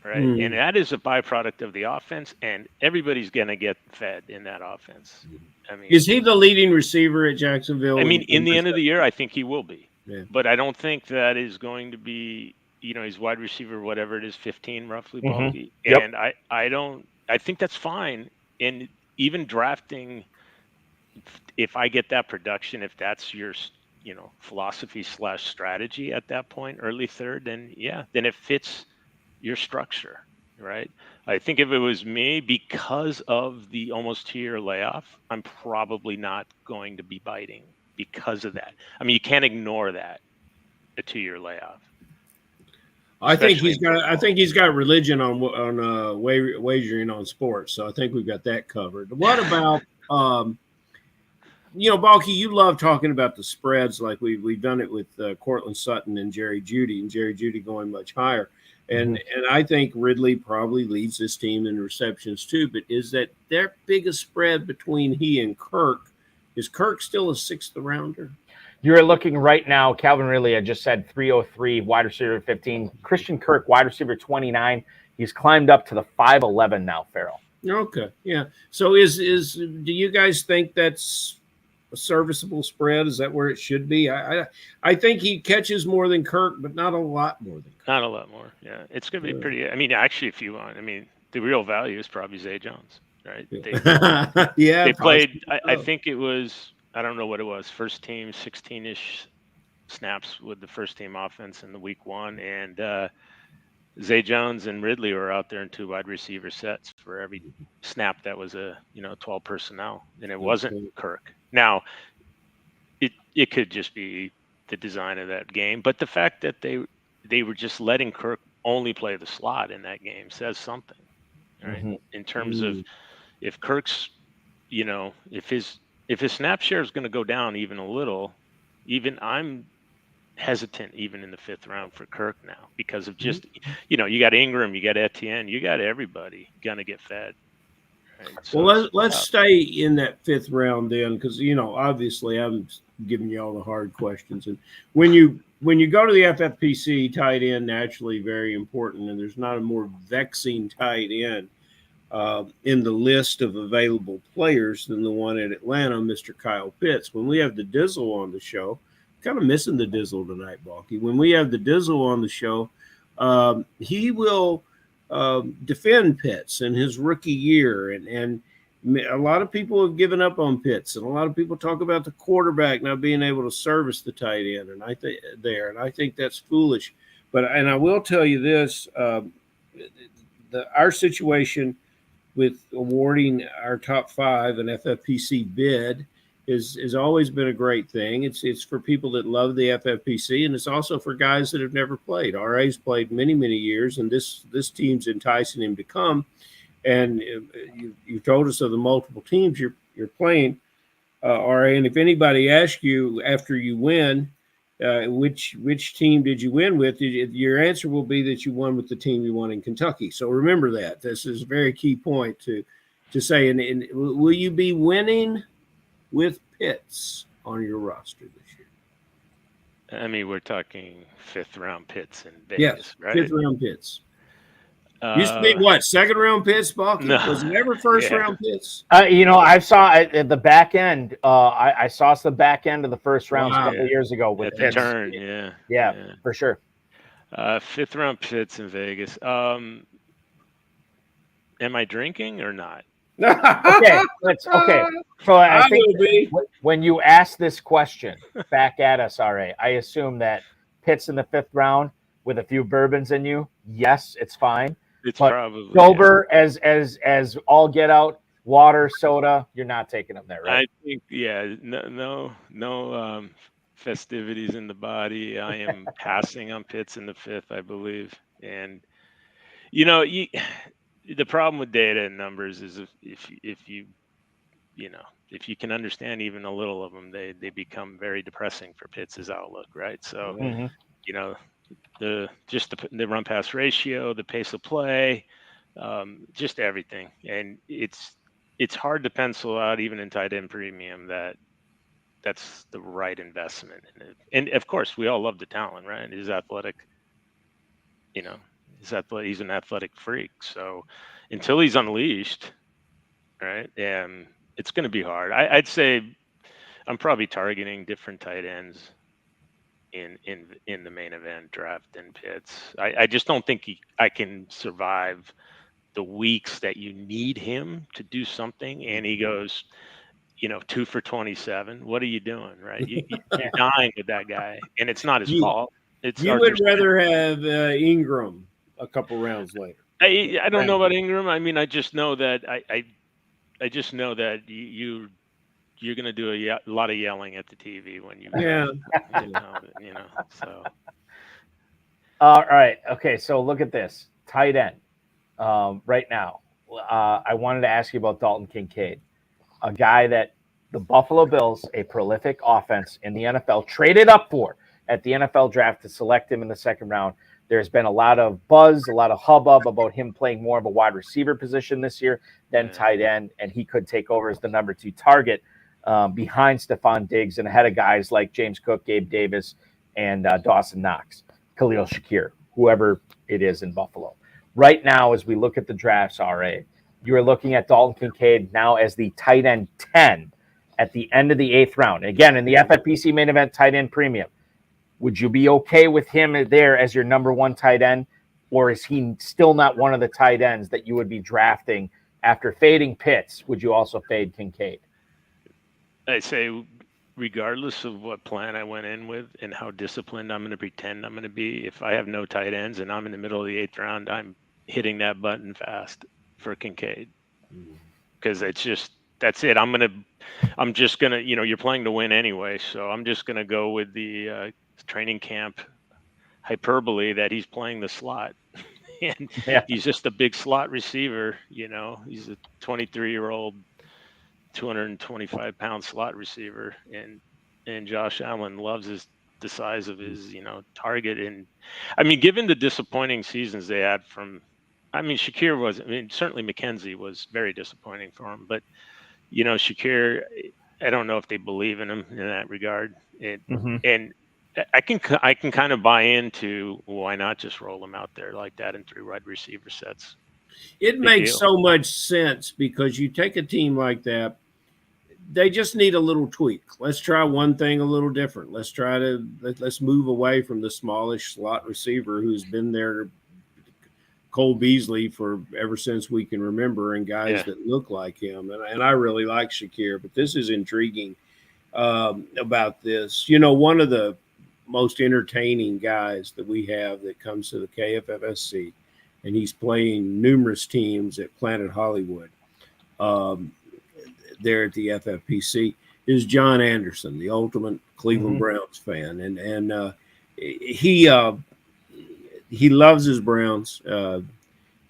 Right. And that is a byproduct of the offense. And everybody's going to get fed in that offense. I mean, is he the leading receiver at Jacksonville? I mean, in the end of the year, I think he will be. Yeah. But I don't think that is going to be, he's wide receiver, whatever it is, 15 roughly. Bulky. And I think that's fine. And even drafting, if I get that production, if that's your, philosophy / strategy at that point, early third, then it fits your structure, right? I think if it was me, because of the almost 2-year layoff, I'm probably not going to be biting because of that. I mean, you can't ignore that, a 2-year layoff. I think he's got religion on wagering on sports, so I think we've got that covered. What about Balky, you love talking about the spreads, like we've done it with Cortland Sutton and Jerry Jeudy going much higher. And I think Ridley probably leads this team in receptions too. But is that their biggest spread between he and Kirk? Is Kirk still a 6th rounder? You're looking right now. Calvin Ridley, I just said 303, wide receiver 15. Christian Kirk, wide receiver 29. He's climbed up to the 5'11 now, Farrell. Okay, yeah. So do you guys think that's a serviceable spread? Is that where it should be? I think he catches more than Kirk, but not a lot more than Kirk. Not a lot more. Yeah, it's going to be pretty. I mean, actually, if you want, I mean, the real value is probably Zay Jones, right? Yeah. They played. I think it was. I don't know what it was. First team, 16-ish snaps with the first team offense in the week 1, and Zay Jones and Ridley were out there in 2 wide receiver sets for every snap that was 12 personnel, and it wasn't Kirk. Now, it could just be the design of that game, but the fact that they were just letting Kirk only play the slot in that game says something, right? In terms of if Kirk's, if his snap share is going to go down even a little, even I'm hesitant even in the 5th round for Kirk now because of just, you got Ingram, you got Etienne, you got everybody going to get fed. Right? So well, let's stay in that 5th round then, because, obviously I'm giving you all the hard questions. And when you go to the FFPC, tight end naturally very important, and there's not a more vexing tight end in the list of available players than the one at Atlanta, Mr. Kyle Pitts. When we have the Dizzle on the show, kind of missing the Dizzle tonight, Balky. When we have the Dizzle on the show, he will defend Pitts in his rookie year. And a lot of people have given up on Pitts, and a lot of people talk about the quarterback not being able to service the tight end. And I think that's foolish. And I will tell you this, our situation with awarding our top 5 an FFPC bid has always been a great thing. It's for people that love the FFPC, and it's also for guys that have never played. RA's played many, many years, and this team's enticing him to come. And you told us of the multiple teams you're playing, RA. And if anybody asks you after you win, which team did you win with, your answer will be that you won with the team you won in Kentucky. So remember that. This is a very key point to say. And will you be winning with Pitts on your roster this year? I mean, we're talking 5th round Pitts in Vegas, right? 5th round Pitts. Used to be what, 2nd round Pitts, Balky? No. Was it never 1st round Pitts? I saw at the back end. I saw the back end of the 1st round a couple of years ago with the Pitts. turn. Yeah, for sure. 5th round Pitts in Vegas. Am I drinking or not? Okay. So I think when you ask this question back at us, RA, I assume that Pitts in the 5th round with a few bourbons in you. Yes, it's fine. It's but probably sober as all get out, water, soda. You're not taking them there, right? I think no festivities in the body. I am passing on Pitts in the 5th, I believe. And the problem with data and numbers is if you can understand even a little of them, they become very depressing for Pitts' outlook, right? So the run pass ratio, the pace of play, just everything, and it's hard to pencil out even in tight end premium that's the right investment. And of course, we all love the talent, right? He's athletic, he's an athletic freak. So until he's unleashed, right, it's going to be hard. I'd say I'm probably targeting different tight ends in the main event draft than Pitts. I just don't think I can survive the weeks that you need him to do something, and he goes, 2 for 27. What are you doing, right? You're dying with that guy, and it's not his fault. You would rather have Ingram a couple rounds later. I don't know about Ingram. I mean, I just know that I just know that you're going to do a lot of yelling at the TV when you so. All right. Okay. So look at this tight end right now. I wanted to ask you about Dalton Kincaid, a guy that the Buffalo Bills, a prolific offense in the NFL, traded up for at the NFL draft to select him in the 2nd round. There's been a lot of buzz, a lot of hubbub about him playing more of a wide receiver position this year than tight end, and he could take over as the number 2 target behind Stephon Diggs and ahead of guys like James Cook, Gabe Davis, and Dawson Knox, Khalil Shakir, whoever it is in Buffalo. Right now, as we look at the drafts, RA, you are looking at Dalton Kincaid now as the tight end 10 at the end of the 8th round. Again, in the FFPC main event tight end premium. Would you be okay with him there as your number 1 tight end, or is he still not one of the tight ends that you would be drafting after fading Pitts? Would you also fade Kincaid? I say, regardless of what plan I went in with and how disciplined I'm going to pretend I'm going to be, if I have no tight ends and I'm in the middle of the 8th round, I'm hitting that button fast for Kincaid, because that's it. I'm just gonna, you're playing to win anyway, so I'm just gonna go with the training camp hyperbole that he's playing the slot, and he's just a big slot receiver. He's a 23-year-old, 225-pound slot receiver, and Josh Allen loves the size of his target. And I mean, given the disappointing seasons they had Shakir was, certainly McKenzie was very disappointing for him, but Shakir, I don't know if they believe in him in that regard. And I can kind of buy into why not just roll him out there like that in 3 wide receiver sets. It makes so much sense, because you take a team like that, they just need a little tweak. Let's try one thing a little different. Let's move away from the smallish slot receiver who's been there, Cole Beasley, for ever since we can remember, and guys that look like him. And I really like Shakir, but this is intriguing about this. One of the most entertaining guys that we have that comes to the KFFSC, and he's playing numerous teams at Planet Hollywood there at the FFPC, is John Anderson, the ultimate Cleveland Browns fan. And he loves his Browns.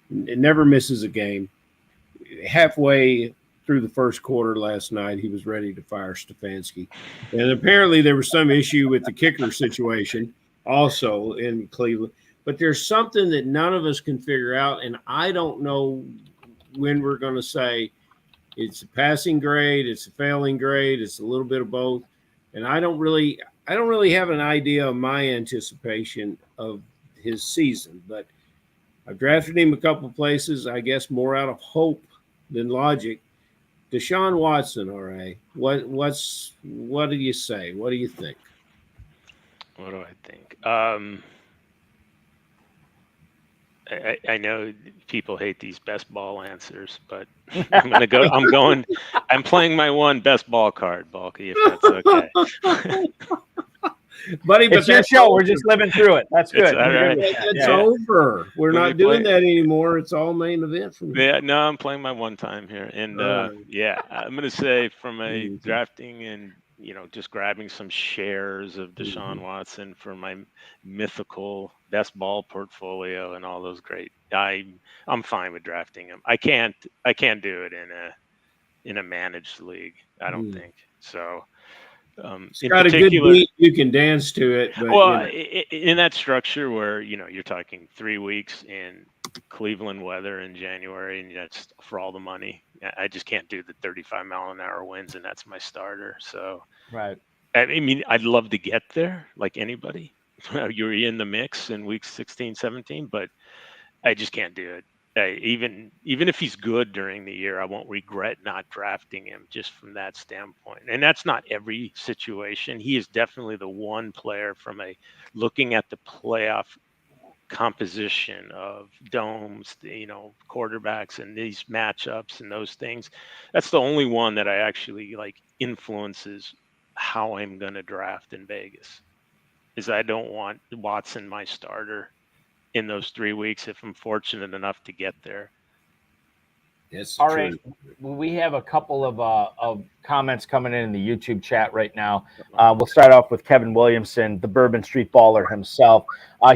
Never misses a game. Halfway through the first quarter last night, he was ready to fire Stefanski. And apparently there was some issue with the kicker situation also in Cleveland. But there's something that none of us can figure out, and I don't know when we're going to say it's a passing grade, it's a failing grade, it's a little bit of both. And I don't really have an idea of my anticipation of his season, but I've drafted him a couple places, I guess more out of hope than logic. Deshaun Watson, RA, what do you say? What do you think? What do I think? I know people hate these best ball answers, but I'm playing my 1 best ball card, Balky, if that's okay. Buddy, but it's your show. We're just living through it. That's good. It's over. We're not doing that anymore. It's all main event for me. Yeah, no, I'm playing my 1 time here. And I'm going to say, from a drafting and, just grabbing some shares of Deshaun Watson for my mythical best ball portfolio and all those great, I'm fine with drafting him. I can't do it in a managed league. I don't think so. It's got a good beat. You can dance to it. But, in that structure where, you're talking 3 weeks in Cleveland weather in January, and that's for all the money. I just can't do the 35-mile-an-hour winds, and that's my starter. So, right. I mean, I'd love to get there like anybody. You're in the mix in weeks 16, 17, but I just can't do it. Even if he's good during the year, I won't regret not drafting him just from that standpoint. And that's not every situation. He is definitely the one player from looking at the playoff composition of domes, quarterbacks and these matchups and those things. That's the only one that I actually influences how I'm going to draft in Vegas. Is I don't want Watson my starter in those 3 weeks if I'm fortunate enough to get there. Yes. All right. We have a couple of comments coming in the YouTube chat right now. We'll start off with Kevin Williamson, the Bourbon Street Baller himself.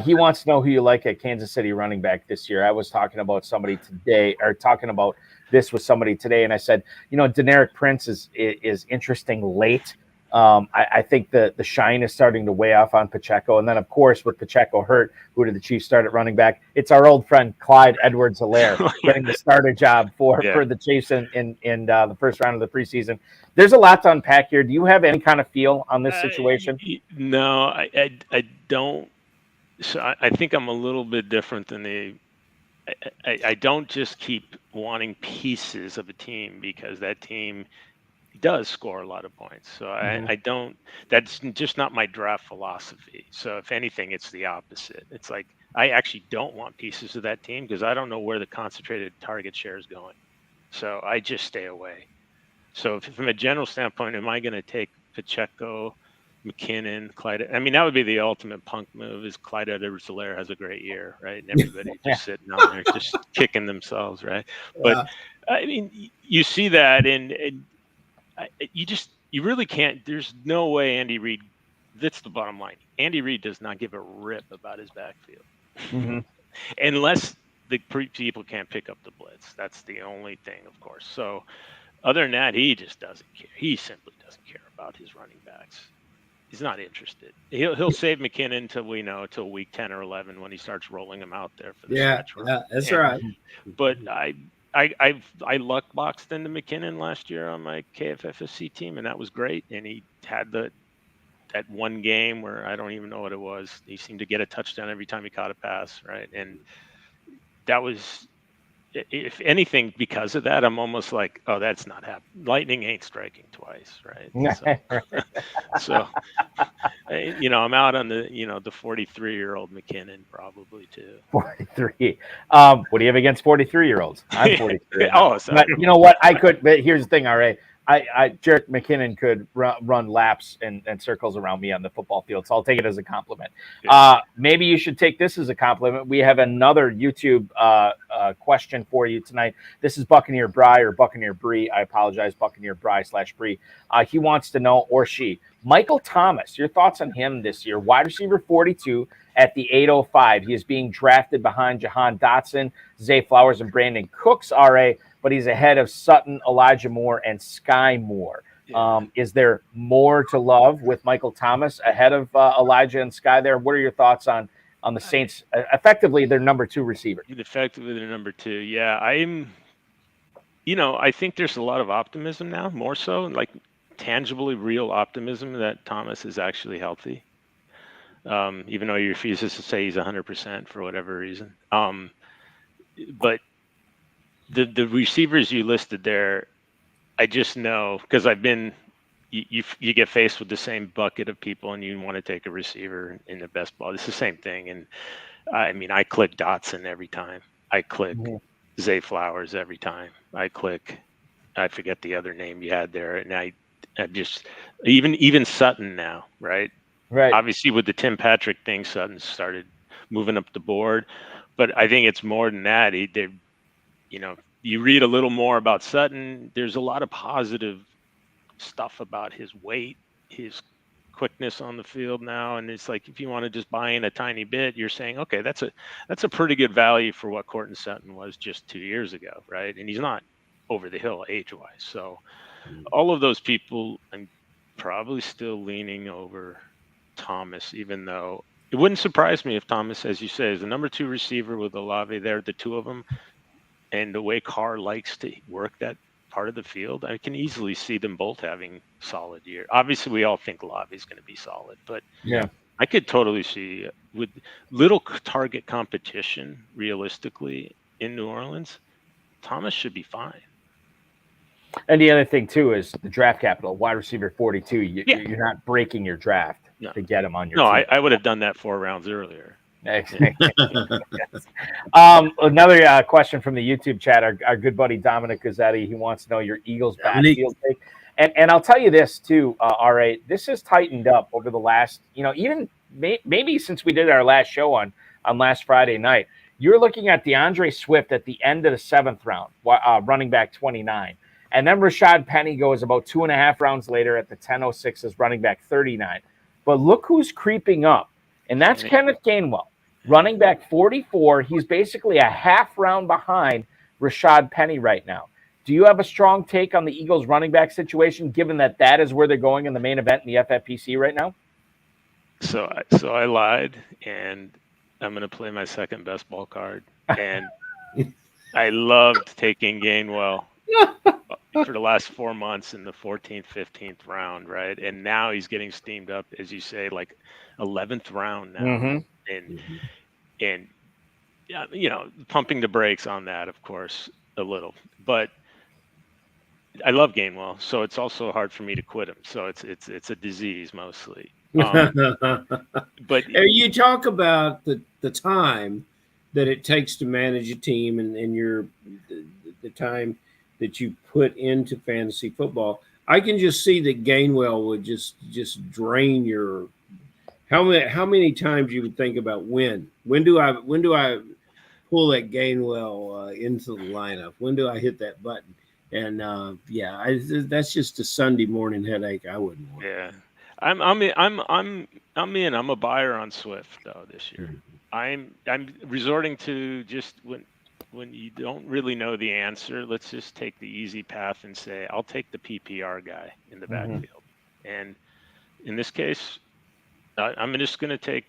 He wants to know who you like at Kansas City running back this year. I was talking about somebody today, or talking about this with somebody today, and I said, Deneric Prince is interesting late. I think the shine is starting to weigh off on Pacheco. And then, of course, with Pacheco hurt, who did the Chiefs start at running back? It's our old friend Clyde Edwards-Helaire getting the starter job for the Chiefs in the first round of the preseason. There's a lot to unpack here. Do you have any kind of feel on this situation? No, I don't. So I think I'm a little bit different than I don't just keep wanting pieces of a team because that team does score a lot of points. So I don't, that's just not my draft philosophy. So if anything, it's the opposite. It's like, I actually don't want pieces of that team because I don't know where the concentrated target share is going. So I just stay away. So from a general standpoint, am I going to take Pacheco, McKinnon, Clyde? I mean, that would be the ultimate punk move is Clyde Edwards-Helaire has a great year, right? And everybody just sitting down there, just kicking themselves, right? But I mean, you see that and you really can't. There's no way Andy Reid. That's the bottom line. Andy Reid does not give a rip about his backfield, unless the people can't pick up the blitz. That's the only thing, of course. So, other than that, he just doesn't care. He simply doesn't care about his running backs. He's not interested. He'll save McKinnon till week 10 or 11 when he starts rolling them out there for the stretch run. Yeah, that's right. But I luck boxed into McKinnon last year on my KFFSC team, and that was great. And he had that one game where I don't even know what it was. He seemed to get a touchdown every time he caught a pass, right? And that was, if anything, because of that, I'm almost like, oh, that's not happening. Lightning ain't striking twice, right? So I'm out on the 43-year-old McKinnon probably too. 43. What do you have against 43-year-olds? I'm 43. Oh, sorry. But you know what? But here's the thing, RA. Jerick McKinnon could run laps and circles around me on the football field, so I'll take it as a compliment. Maybe you should take this as a compliment. We have another YouTube question for you tonight. This is Buccaneer Bry or Buccaneer Bree. I apologize, Buccaneer Bry /Bree. He wants to know, or she, Michael Thomas, your thoughts on him this year. Wide receiver 42 at the 805. He is being drafted behind Jahan Dotson, Zay Flowers, and Brandon Cooks, RA. But he's ahead of Sutton, Elijah Moore, and Sky Moore. Is there more to love with Michael Thomas ahead of Elijah and Sky there? What are your thoughts on the Saints? Effectively, their number 2 receiver. Effectively, their number 2. Yeah, I think there's a lot of optimism now, more so, like tangibly real optimism that Thomas is actually healthy. Even though he refuses to say he's 100% for whatever reason. But the receivers you listed there, I just know because I've been, you get faced with the same bucket of people and you want to take a receiver in the best ball. It's the same thing. And I mean, I click Dotson every time. I click Zay Flowers every time. I forget the other name you had there. And I just, even Sutton now, right? Right. Obviously with the Tim Patrick thing, Sutton started moving up the board, but I think it's more than that. You read a little more about Sutton. There's a lot of positive stuff about his weight, his quickness on the field now. And it's like, if you want to just buy in a tiny bit, you're saying, okay, that's a pretty good value for what Courtland Sutton was just 2 years ago. Right. And he's not over the hill age-wise. So all of those people, I'm probably still leaning over Thomas, even though it wouldn't surprise me if Thomas, as you say, is the number 2 receiver with Olave there, the two of them. And the way Carr likes to work that part of the field, I can easily see them both having solid year. Obviously, we all think Olave is going to be solid, but I could totally see with little target competition, realistically, in New Orleans, Thomas should be fine. And the other thing, too, is the draft capital, wide receiver 42. You're not breaking your draft to get him on your team. I would have done that 4 rounds earlier. Another question from the YouTube chat. Our good buddy Dominic Gazzetti, he wants to know your Eagles backfield take. And I'll tell you this too, RA, this has tightened up over the last, even maybe since we did our last show on last Friday night. You're looking at DeAndre Swift at the end of the 7th round, running back 29. And then Rashad Penny goes about 2.5 rounds later at the 10:06 as running back 39. But look who's creeping up, and that's Kenneth Gainwell. Running back 44, he's basically a half round behind Rashad Penny right now. Do you have a strong take on the Eagles running back situation, given that is where they're going in the main event in the FFPC right now? So I lied, and I'm going to play my second best ball card. And I loved taking Gainwell for the last 4 months in the 14th, 15th round, right? And now he's getting steamed up, as you say, like 11th round now. Mm-hmm. And you know, pumping the brakes on that, of course, a little. But I love Gainwell, so it's also hard for me to quit him. So it's a disease mostly. But you talk about the time that it takes to manage a team and the time that you put into fantasy football. I can just see that Gainwell would just drain your. How many times you would think about when do I pull that Gainwell into the lineup? When do I hit that button? And that's just a Sunday morning headache I wouldn't want. Yeah, I'm in. I'm a buyer on Swift though this year. I'm resorting to just when you don't really know the answer, let's just take the easy path and say I'll take the PPR guy in the backfield. And in this case, I'm just going to take.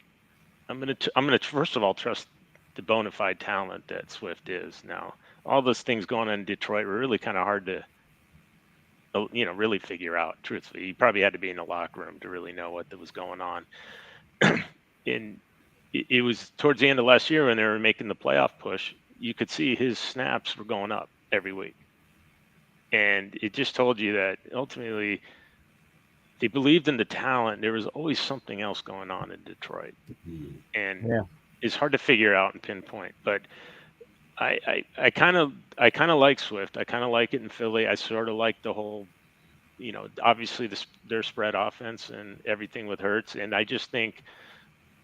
I'm going to first of all trust the bona fide talent that Swift is. Now, all those things going on in Detroit were really kind of hard to, really figure out. Truthfully, you probably had to be in the locker room to really know what was going on. And it was towards the end of last year when they were making the playoff push. You could see his snaps were going up every week, and it just told you that ultimately they believed in the talent. There was always something else going on in Detroit, and it's hard to figure out and pinpoint. But I kind of like Swift. I kind of like it in Philly. I sort of like the whole, obviously their spread offense and everything with Hurts, and I just think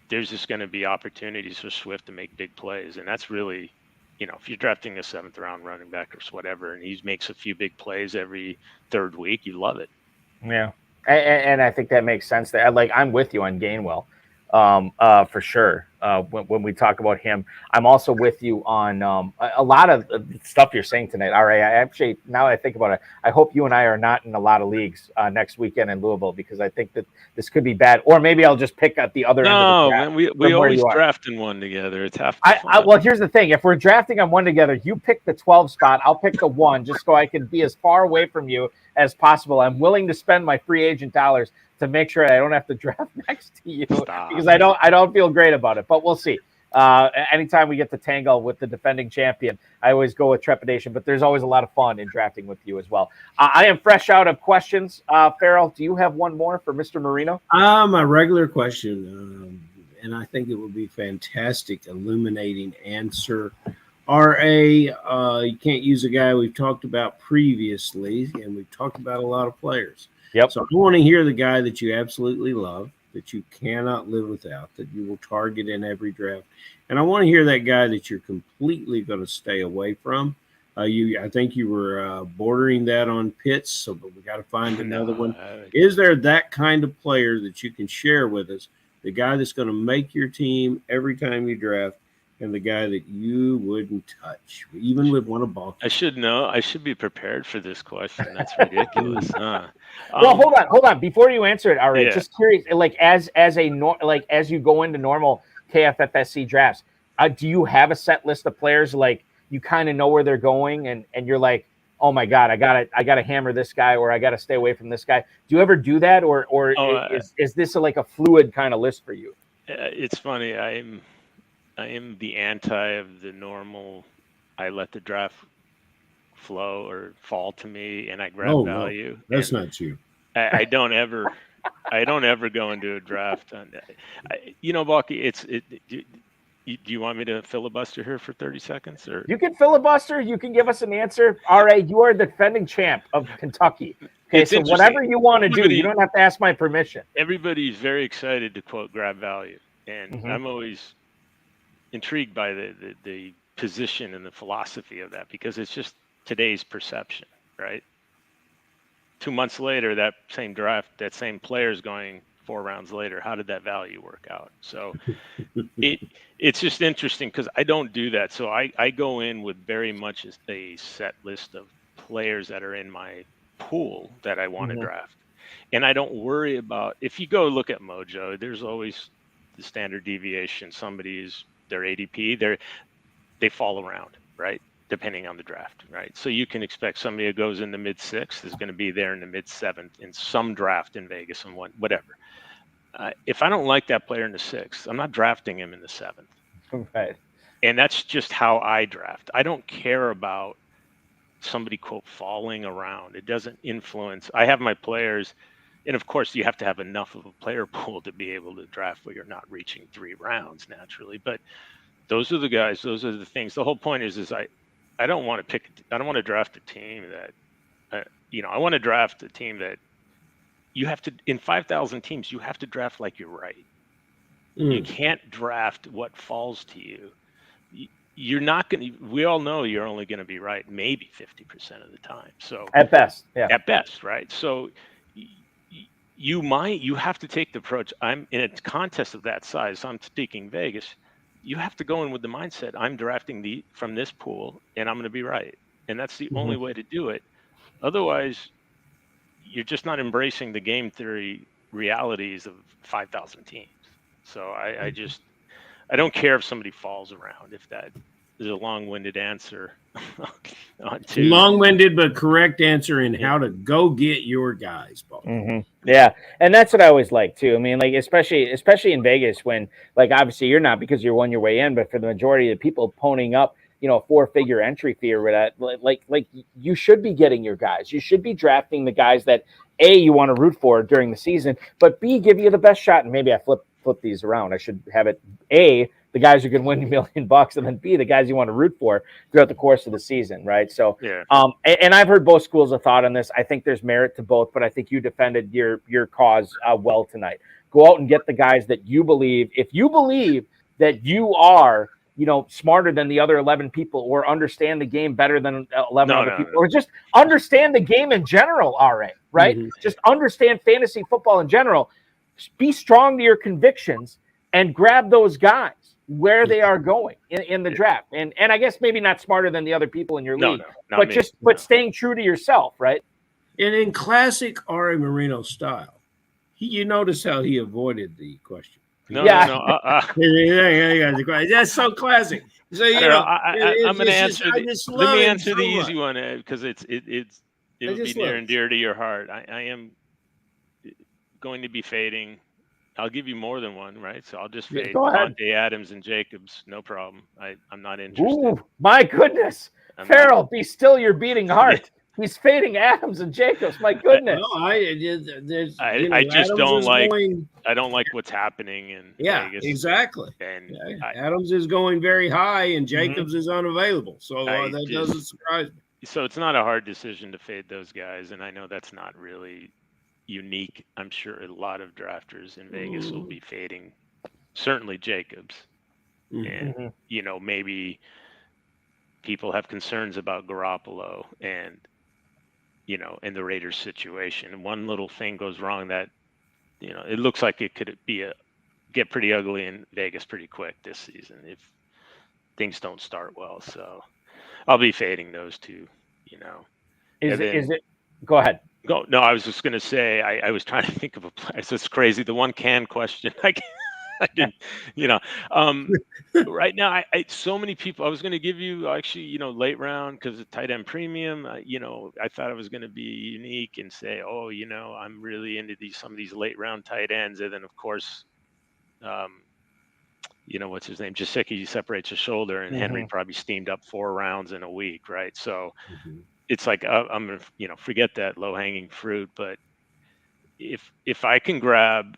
there's just going to be opportunities for Swift to make big plays, and that's really. If you're drafting a 7th round running back or whatever, and he makes a few big plays every third week, you love it. Yeah. And I think that makes sense there. I'm with you on Gainwell, for sure. When we talk about him, I'm also with you on a lot of stuff you're saying tonight. All right, I actually, now that I think about it, I hope you and I are not in a lot of leagues next weekend in Louisville, because I think that this could be bad. Or maybe I'll just pick at the other end of the draft. No, man, we always draft in one together. It's half the fun. Well, here's the thing. If we're drafting on one together, you pick the 12 spot, I'll pick the 1, just so I can be as far away from you as possible. I'm willing to spend my free agent dollars to make sure I don't have to draft next to you. Stop. Because I don't feel great about it, but we'll see. Anytime we get to tangle with the defending champion, I always go with trepidation, but there's always a lot of fun in drafting with you as well. I am fresh out of questions. Farrell, do you have one more for Mr. Merino? My regular question, and I think it would be fantastic, illuminating answer. RA, you can't use a guy we've talked about previously, and we've talked about a lot of players. Yep. So I want to hear the guy that you absolutely love, that you cannot live without, that you will target in every draft. And I want to hear that guy that you're completely going to stay away from. I think you were bordering that on Pitts, but we got to find another one. Is there that kind of player that you can share with us, the guy that's going to make your team every time you draft, and the guy that you wouldn't touch, even with one of ball? I should know. I should be prepared for this question. That's ridiculous. Well, hold on. Before you answer it, all right. Just curious, as you go into normal KFFSC drafts, do you have a set list of players, like you kind of know where they're going, and you're like, oh my God, I gotta hammer this guy, or I gotta stay away from this guy? Do you ever do that, or is this like a fluid kind of list for you? It's funny. I am the anti of the normal. I let the draft flow or fall to me, and I grab value. No, that's not you. I don't ever go into a draft. Balky, do you want me to filibuster here for 30 seconds? Or you can filibuster. You can give us an answer. All right, you are the defending champ of Kentucky. Okay, so whatever you want to do, you don't have to ask my permission. Everybody's very excited to quote grab value, and I'm always intrigued by the position and the philosophy of that, because it's just today's perception, right? 2 months later, that same draft, that same player's going 4 rounds later. How did that value work out? So it's just interesting, because I don't do that. So I go in with very much a set list of players that are in my pool that I want to draft. And I don't worry about, if you go look at Mojo, there's always the standard deviation. Somebody's their ADP, they fall around, right? Depending on the draft, right? So you can expect somebody who goes in the mid-6th is going to be there in the mid-7th in some draft in Vegas and whatever. If I don't like that player in the 6th, I'm not drafting him in the 7th. Right. And that's just how I draft. I don't care about somebody, quote, falling around. It doesn't influence. I have my players, and of course you have to have enough of a player pool to be able to draft where you're not reaching 3 rounds naturally. But those are the guys, those are the things. The whole point is I don't want to draft a team that, I want to draft a team that you have to, in 5,000 teams, you have to draft like you're right. You can't draft what falls to you. You're not going to, we all know you're only going to be right maybe 50% of the time. So at best, yeah. At best, right? So you have to take the approach. I'm in a contest of that size. I'm speaking Vegas. You have to go in with the mindset, I'm drafting from this pool and I'm going to be right. And that's the only way to do it. Otherwise, you're just not embracing the game theory realities of 5,000 teams. So I don't care if somebody falls around, if that is a long-winded answer. Long-winded but correct answer in how to go get your guys, Paul. Yeah, and that's what I always like too. I mean, like especially in Vegas, when like obviously you're not because you're won your way in, but for the majority of the people ponying up, a 4-figure entry fee or whatever, like you should be getting your guys. You should be drafting the guys that A, you want to root for during the season, but B, give you the best shot. And maybe I flip these around. I should have it A, the guys who can win $1 million, and then B, the guys you want to root for throughout the course of the season, right? So, yeah. And I've heard both schools of thought on this. I think there's merit to both, but I think you defended your cause well tonight. Go out and get the guys that you believe. If you believe that you are, smarter than the other 11 people, or understand the game better than 11 other people, or just understand the game in general, RA, right? Just understand fantasy football in general. Be strong to your convictions and grab those guys where they are going in the draft. And I guess maybe not smarter than the other people in your league, but staying true to yourself, right? And in classic R.A. Moreno style, you notice how he avoided the question. That's so classic. So I'm going to answer. Let me answer the easy one because it would be near and dear to your heart. I am going to be fading. I'll give you more than one, right? So I'll just fade Devontae Adams and Jacobs, no problem. I'm not interested. Ooh, my goodness, Farrell, be still your beating heart. He's fading Adams and Jacobs. My goodness. I just don't like. I don't like what's happening in Vegas. Exactly. And Adams is going very high, and Jacobs is unavailable. So that doesn't surprise me. So it's not a hard decision to fade those guys, and I know that's not really unique. I'm sure a lot of drafters in Vegas will be fading. Certainly Jacobs, and maybe people have concerns about Garoppolo and. In the Raiders situation, one little thing goes wrong that, it looks like it could get pretty ugly in Vegas pretty quick this season if things don't start well. So I'll be fading those two, Is it? Go ahead. No, I was just going to say, I was trying to think of a place. It's crazy. The one can question. I didn't, right now, so many people, I was going to give you actually, late round because of tight end premium, I thought I was going to be unique and say, I'm really into some of these late round tight ends. And then of course, what's his name? Jasicki separates his shoulder and Henry probably steamed up 4 rounds in a week. Right. So it's like, I'm going to, forget that low hanging fruit. But if I can grab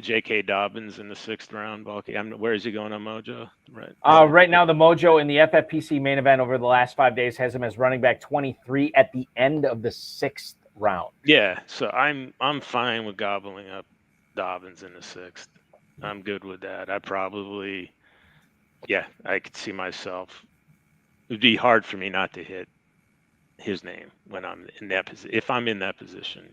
J.K. Dobbins in the 6th round, Balky. Where is he going on Mojo? Right. Right now, the Mojo in the FFPC main event over the last 5 days has him as running back 23 at the end of the 6th round. Yeah, so I'm fine with gobbling up Dobbins in the 6th. I'm good with that. I probably, I could see myself. It'd be hard for me not to hit his name when I'm in that position. If I'm in that position,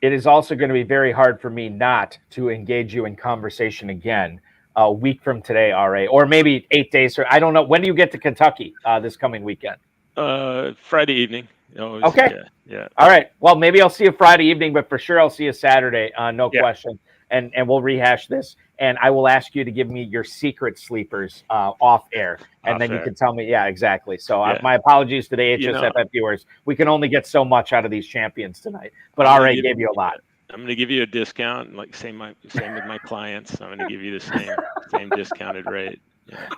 It is also going to be very hard for me not to engage you in conversation again a week from today, RA, or maybe 8 days. I don't know. When do you get to Kentucky this coming weekend? Friday evening. Always, Okay. Yeah. All right. Well, maybe I'll see you Friday evening, but for sure I'll see you Saturday. No Yeah. question. And we'll rehash this. And I will ask you to give me your secret sleepers off air. And then you can tell me. Yeah, exactly. So my apologies to the HSFF viewers. We can only get so much out of these champions tonight. But RA gave you a lot. I'm going to give you a discount, like same with my clients. I'm going to give you the same discounted rate. Yeah.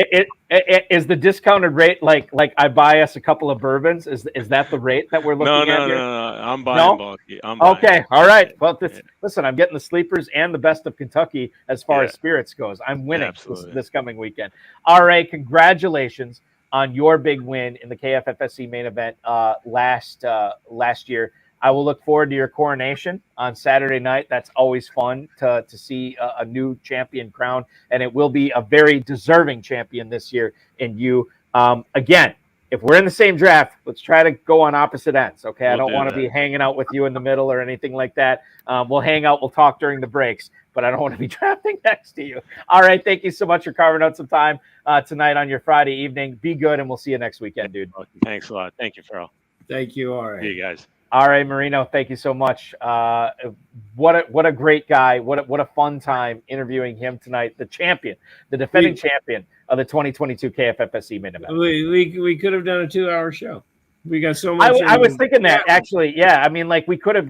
It is the discounted rate like I buy us a couple of bourbons? Is that the rate that we're looking at here? No. I'm buying bulky. Okay. All right. Well, listen, I'm getting the sleepers and the best of Kentucky as far as spirits goes. I'm winning this coming weekend. RA, congratulations on your big win in the KFFSC main event last year. I will look forward to your coronation on Saturday night. That's always fun to see a new champion crowned, and it will be a very deserving champion this year in you. Again, if we're in the same draft, let's try to go on opposite ends, okay? I don't want to be hanging out with you in the middle or anything like that. We'll hang out, we'll talk during the breaks, but I don't want to be drafting next to you. All right, thank you so much for carving out some time tonight on your Friday evening. Be good, and we'll see you next weekend, dude. Thanks a lot. Thank you, Farrell. Thank you. All right. See you guys. All right, Merino, thank you so much. What a great guy. What a fun time interviewing him tonight. The champion, the defending champion of the 2022 KFFSC main event. We could have done a 2-hour show. We got so much. I was thinking that actually. Yeah, I mean, like we could have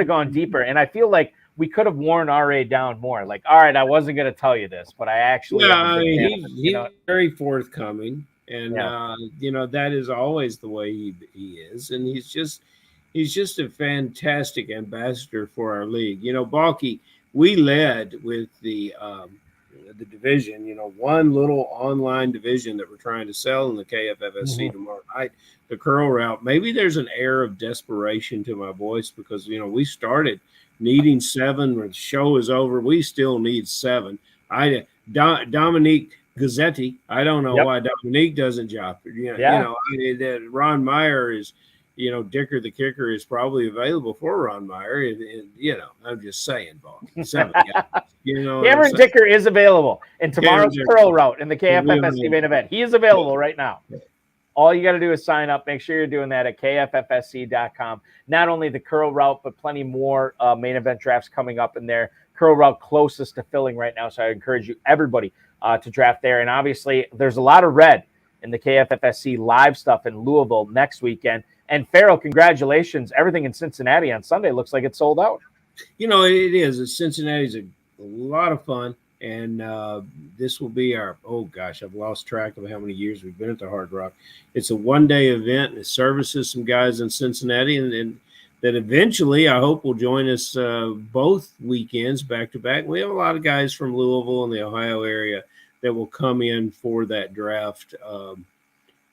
gone deeper, and I feel like we could have worn RA down more. Like, all right, I wasn't going to tell you this, but I actually. Yeah, I mean, he's very forthcoming, and that is always the way he is, and he's just a fantastic ambassador for our league. Balky, we led with the division, one little online division that we're trying to sell in the KFFSC tomorrow night, the curl route. Maybe there's an air of desperation to my voice because, we started needing 7 when the show is over. We still need 7. Dominique Gazzetti, I don't know why Dominique doesn't job. Ron Meyer is, Dicker the kicker is probably available for Ron Meyer. And I'm just saying, Bob. Cameron Dicker is available in tomorrow's curl route in the KFFSC main event. He is available right now. All you got to do is sign up. Make sure you're doing that at KFFSC.com. Not only the curl route, but plenty more main event drafts coming up in there. Curl route closest to filling right now. So I encourage everybody to draft there. And obviously, there's a lot of red in the KFFSC live stuff in Louisville next weekend. And Farrell, congratulations. Everything in Cincinnati on Sunday looks like it's sold out. It is. Cincinnati's a lot of fun. And this will be our, I've lost track of how many years we've been at the Hard Rock. It's a one-day event, and it services some guys in Cincinnati. And that eventually, I hope, will join us both weekends back-to-back. We have a lot of guys from Louisville and the Ohio area that will come in for that draft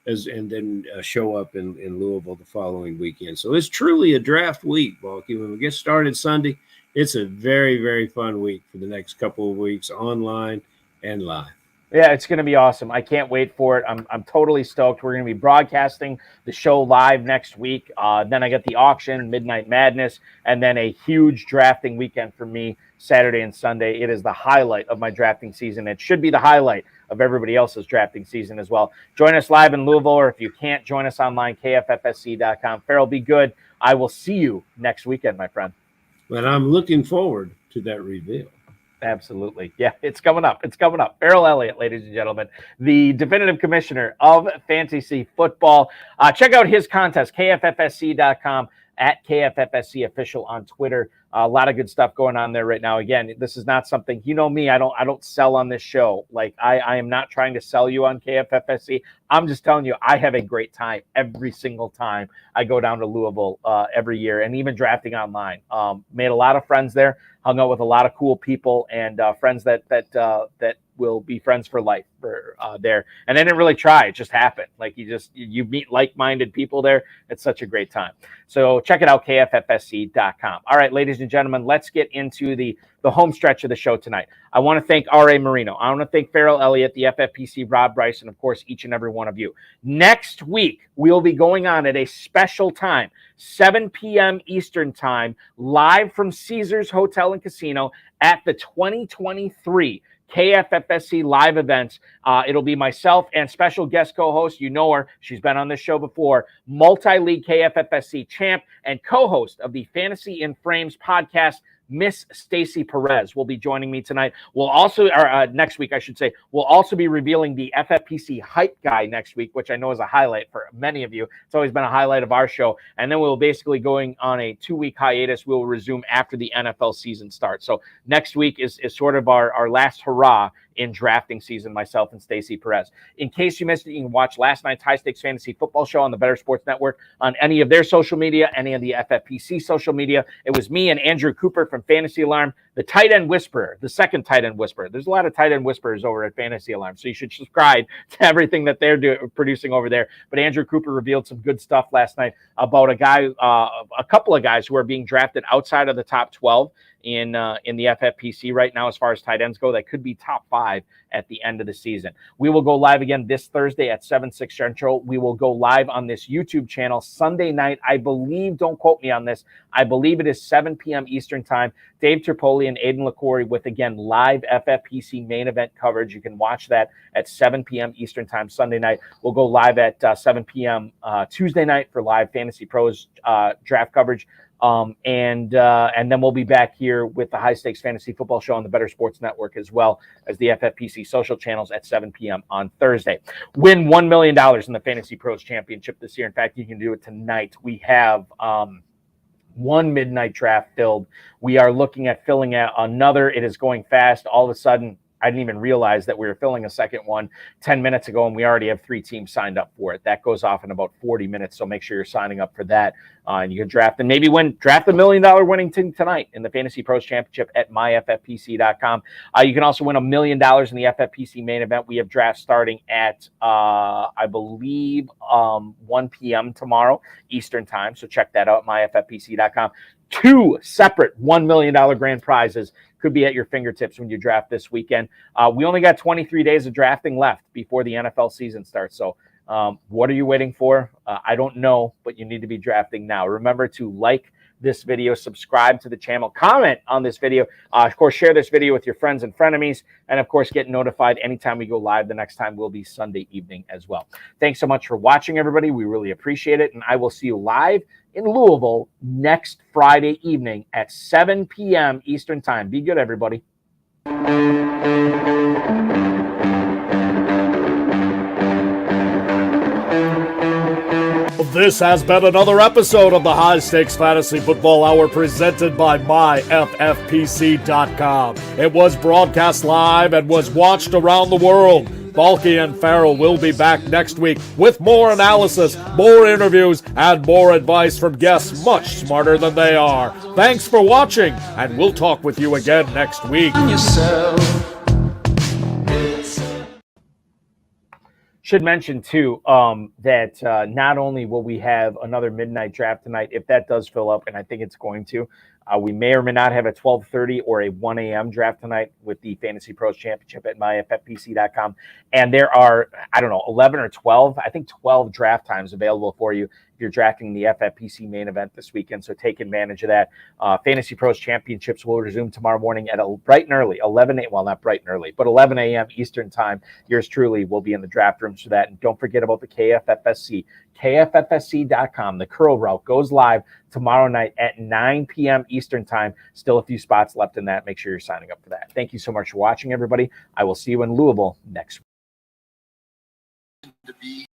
and then show up in Louisville the following weekend. So it's truly a draft week, Balky. When we get started Sunday, it's a very, very fun week for the next couple of weeks, online and live. Yeah, it's going to be awesome. I can't wait for it. I'm totally stoked. We're going to be broadcasting the show live next week. Then I get the auction, Midnight Madness, and then a huge drafting weekend for me, Saturday and Sunday. It is the highlight of my drafting season. It should be the highlight of everybody else's drafting season as well. Join us live in Louisville, or if you can't join us online, KFFSC.com. Farrell, be good. I will see you next weekend, my friend. But I'm looking forward to that reveal. Absolutely. Yeah, it's coming up. It's coming up. Farrell Elliott, ladies and gentlemen, the definitive commissioner of fantasy football. Check out his contest, KFFSC.com, at KFFSC official on Twitter. A lot of good stuff going on there right now. Again, this is not something, me, I don't sell on this show. Like I am not trying to sell you on KFFSC. I'm just telling you, I have a great time every single time I go down to Louisville every year, and even drafting online. Made a lot of friends there, hung out with a lot of cool people, and friends that will be friends for life there. And I didn't really try. It just happened. Like you meet like-minded people there. It's such a great time. So check it out, KFFSC.com. All right, ladies and gentlemen, let's get into the home stretch of the show tonight. I want to thank R.A. Merino. I want to thank Farrell Elliott, the FFPC, Rob Bryce, and of course, each and every one of you. Next week, we'll be going on at a special time, 7 p.m. Eastern time, live from Caesars Hotel and Casino at the 2023 KFFSC live events. It'll be myself and special guest co-host. You know her. She's been on this show before. Multi-league KFFSC champ and co-host of the Fantasy in Frames podcast, Miss Stacy Perez will be joining me tonight. We'll also, or next week, I should say, we'll also be revealing the FFPC hype guy next week, which I know is a highlight for many of you. It's always been a highlight of our show. And then we'll basically going on a 2-week hiatus. We'll resume after the NFL season starts. So next week is sort of our last hurrah in drafting season, myself and Stacy Perez. In case you missed it, you can watch last night's High Stakes Fantasy Football Show on the Better Sports Network on any of their social media, any of the FFPC social media. It was me and Andrew Cooper from Fantasy Alarm, the tight end whisperer, the second tight end whisperer. There's a lot of tight end whisperers over at Fantasy Alarm, so you should subscribe to everything that they're producing over there. But Andrew Cooper revealed some good stuff last night about a couple of guys who are being drafted outside of the top 12 in the FFPC right now as far as tight ends go. That could be top 5 at the end of the season. We will go live again this Thursday at 7/6 Central. We will go live on this YouTube channel Sunday night. I believe, don't quote me on this, I believe it is 7 p.m. Eastern time. Dave Tripoli and Aiden LaCourie with, again, live FFPC main event coverage. You can watch that at 7 p.m. Eastern time Sunday night. We'll go live at 7 p.m. Tuesday night for live Fantasy Pros draft coverage. And then we'll be back here with the High Stakes Fantasy Football Show on the Better Sports Network, as well as the FFPC social channels at 7 p.m. on Thursday. Win $1 million in the Fantasy Pros Championship this year. In fact, you can do it tonight. We have one midnight draft filled. We are looking at filling out another. It is going fast. All of a sudden, I didn't even realize that we were filling a second one 10 minutes ago, and we already have 3 teams signed up for it. That goes off in about 40 minutes, so make sure you're signing up for that. And you can draft and maybe draft $1 million winning team tonight in the Fantasy Pros Championship at myffpc.com. You can also win $1 million in the FFPC main event. We have drafts starting at, I believe, 1 p.m. tomorrow Eastern time, so check that out at myffpc.com. 2 separate $1 million grand prizes could be at your fingertips when you draft this weekend. We only got 23 days of drafting left before the NFL season starts. So what are you waiting for? I don't know, but you need to be drafting now. Remember to like this video, subscribe to the channel, comment on this video. Of course, share this video with your friends and frenemies. And of course, get notified anytime we go live. The next time will be Sunday evening as well. Thanks so much for watching, everybody. We really appreciate it. And I will see you live in Louisville next Friday evening at 7 p.m. Eastern time. Be good, everybody. This has been another episode of the High Stakes Fantasy Football Hour presented by myffpc.com. It was broadcast live and was watched around the world. Balky and Farrell will be back next week with more analysis, more interviews, and more advice from guests much smarter than they are. Thanks for watching, and we'll talk with you again next week. Should mention, too, that not only will we have another midnight draft tonight, if that does fill up, and I think it's going to, we may or may not have a 12:30 or a 1 a.m. draft tonight with the Fantasy Pros Championship at myffpc.com. And there are, 11 or 12, I think 12 draft times available for you if you're drafting the FFPC main event this weekend. So take advantage of that. Fantasy Pros Championships will resume tomorrow morning at bright and early, 11 a.m. Eastern time. Yours truly will be in the draft rooms for that. And don't forget about the KFFSC. KFFSC.com. The curl route goes live tomorrow night at 9 p.m. Eastern time. Still a few spots left in that. Make sure you're signing up for that. Thank you so much for watching, everybody. I will see you in Louisville next week.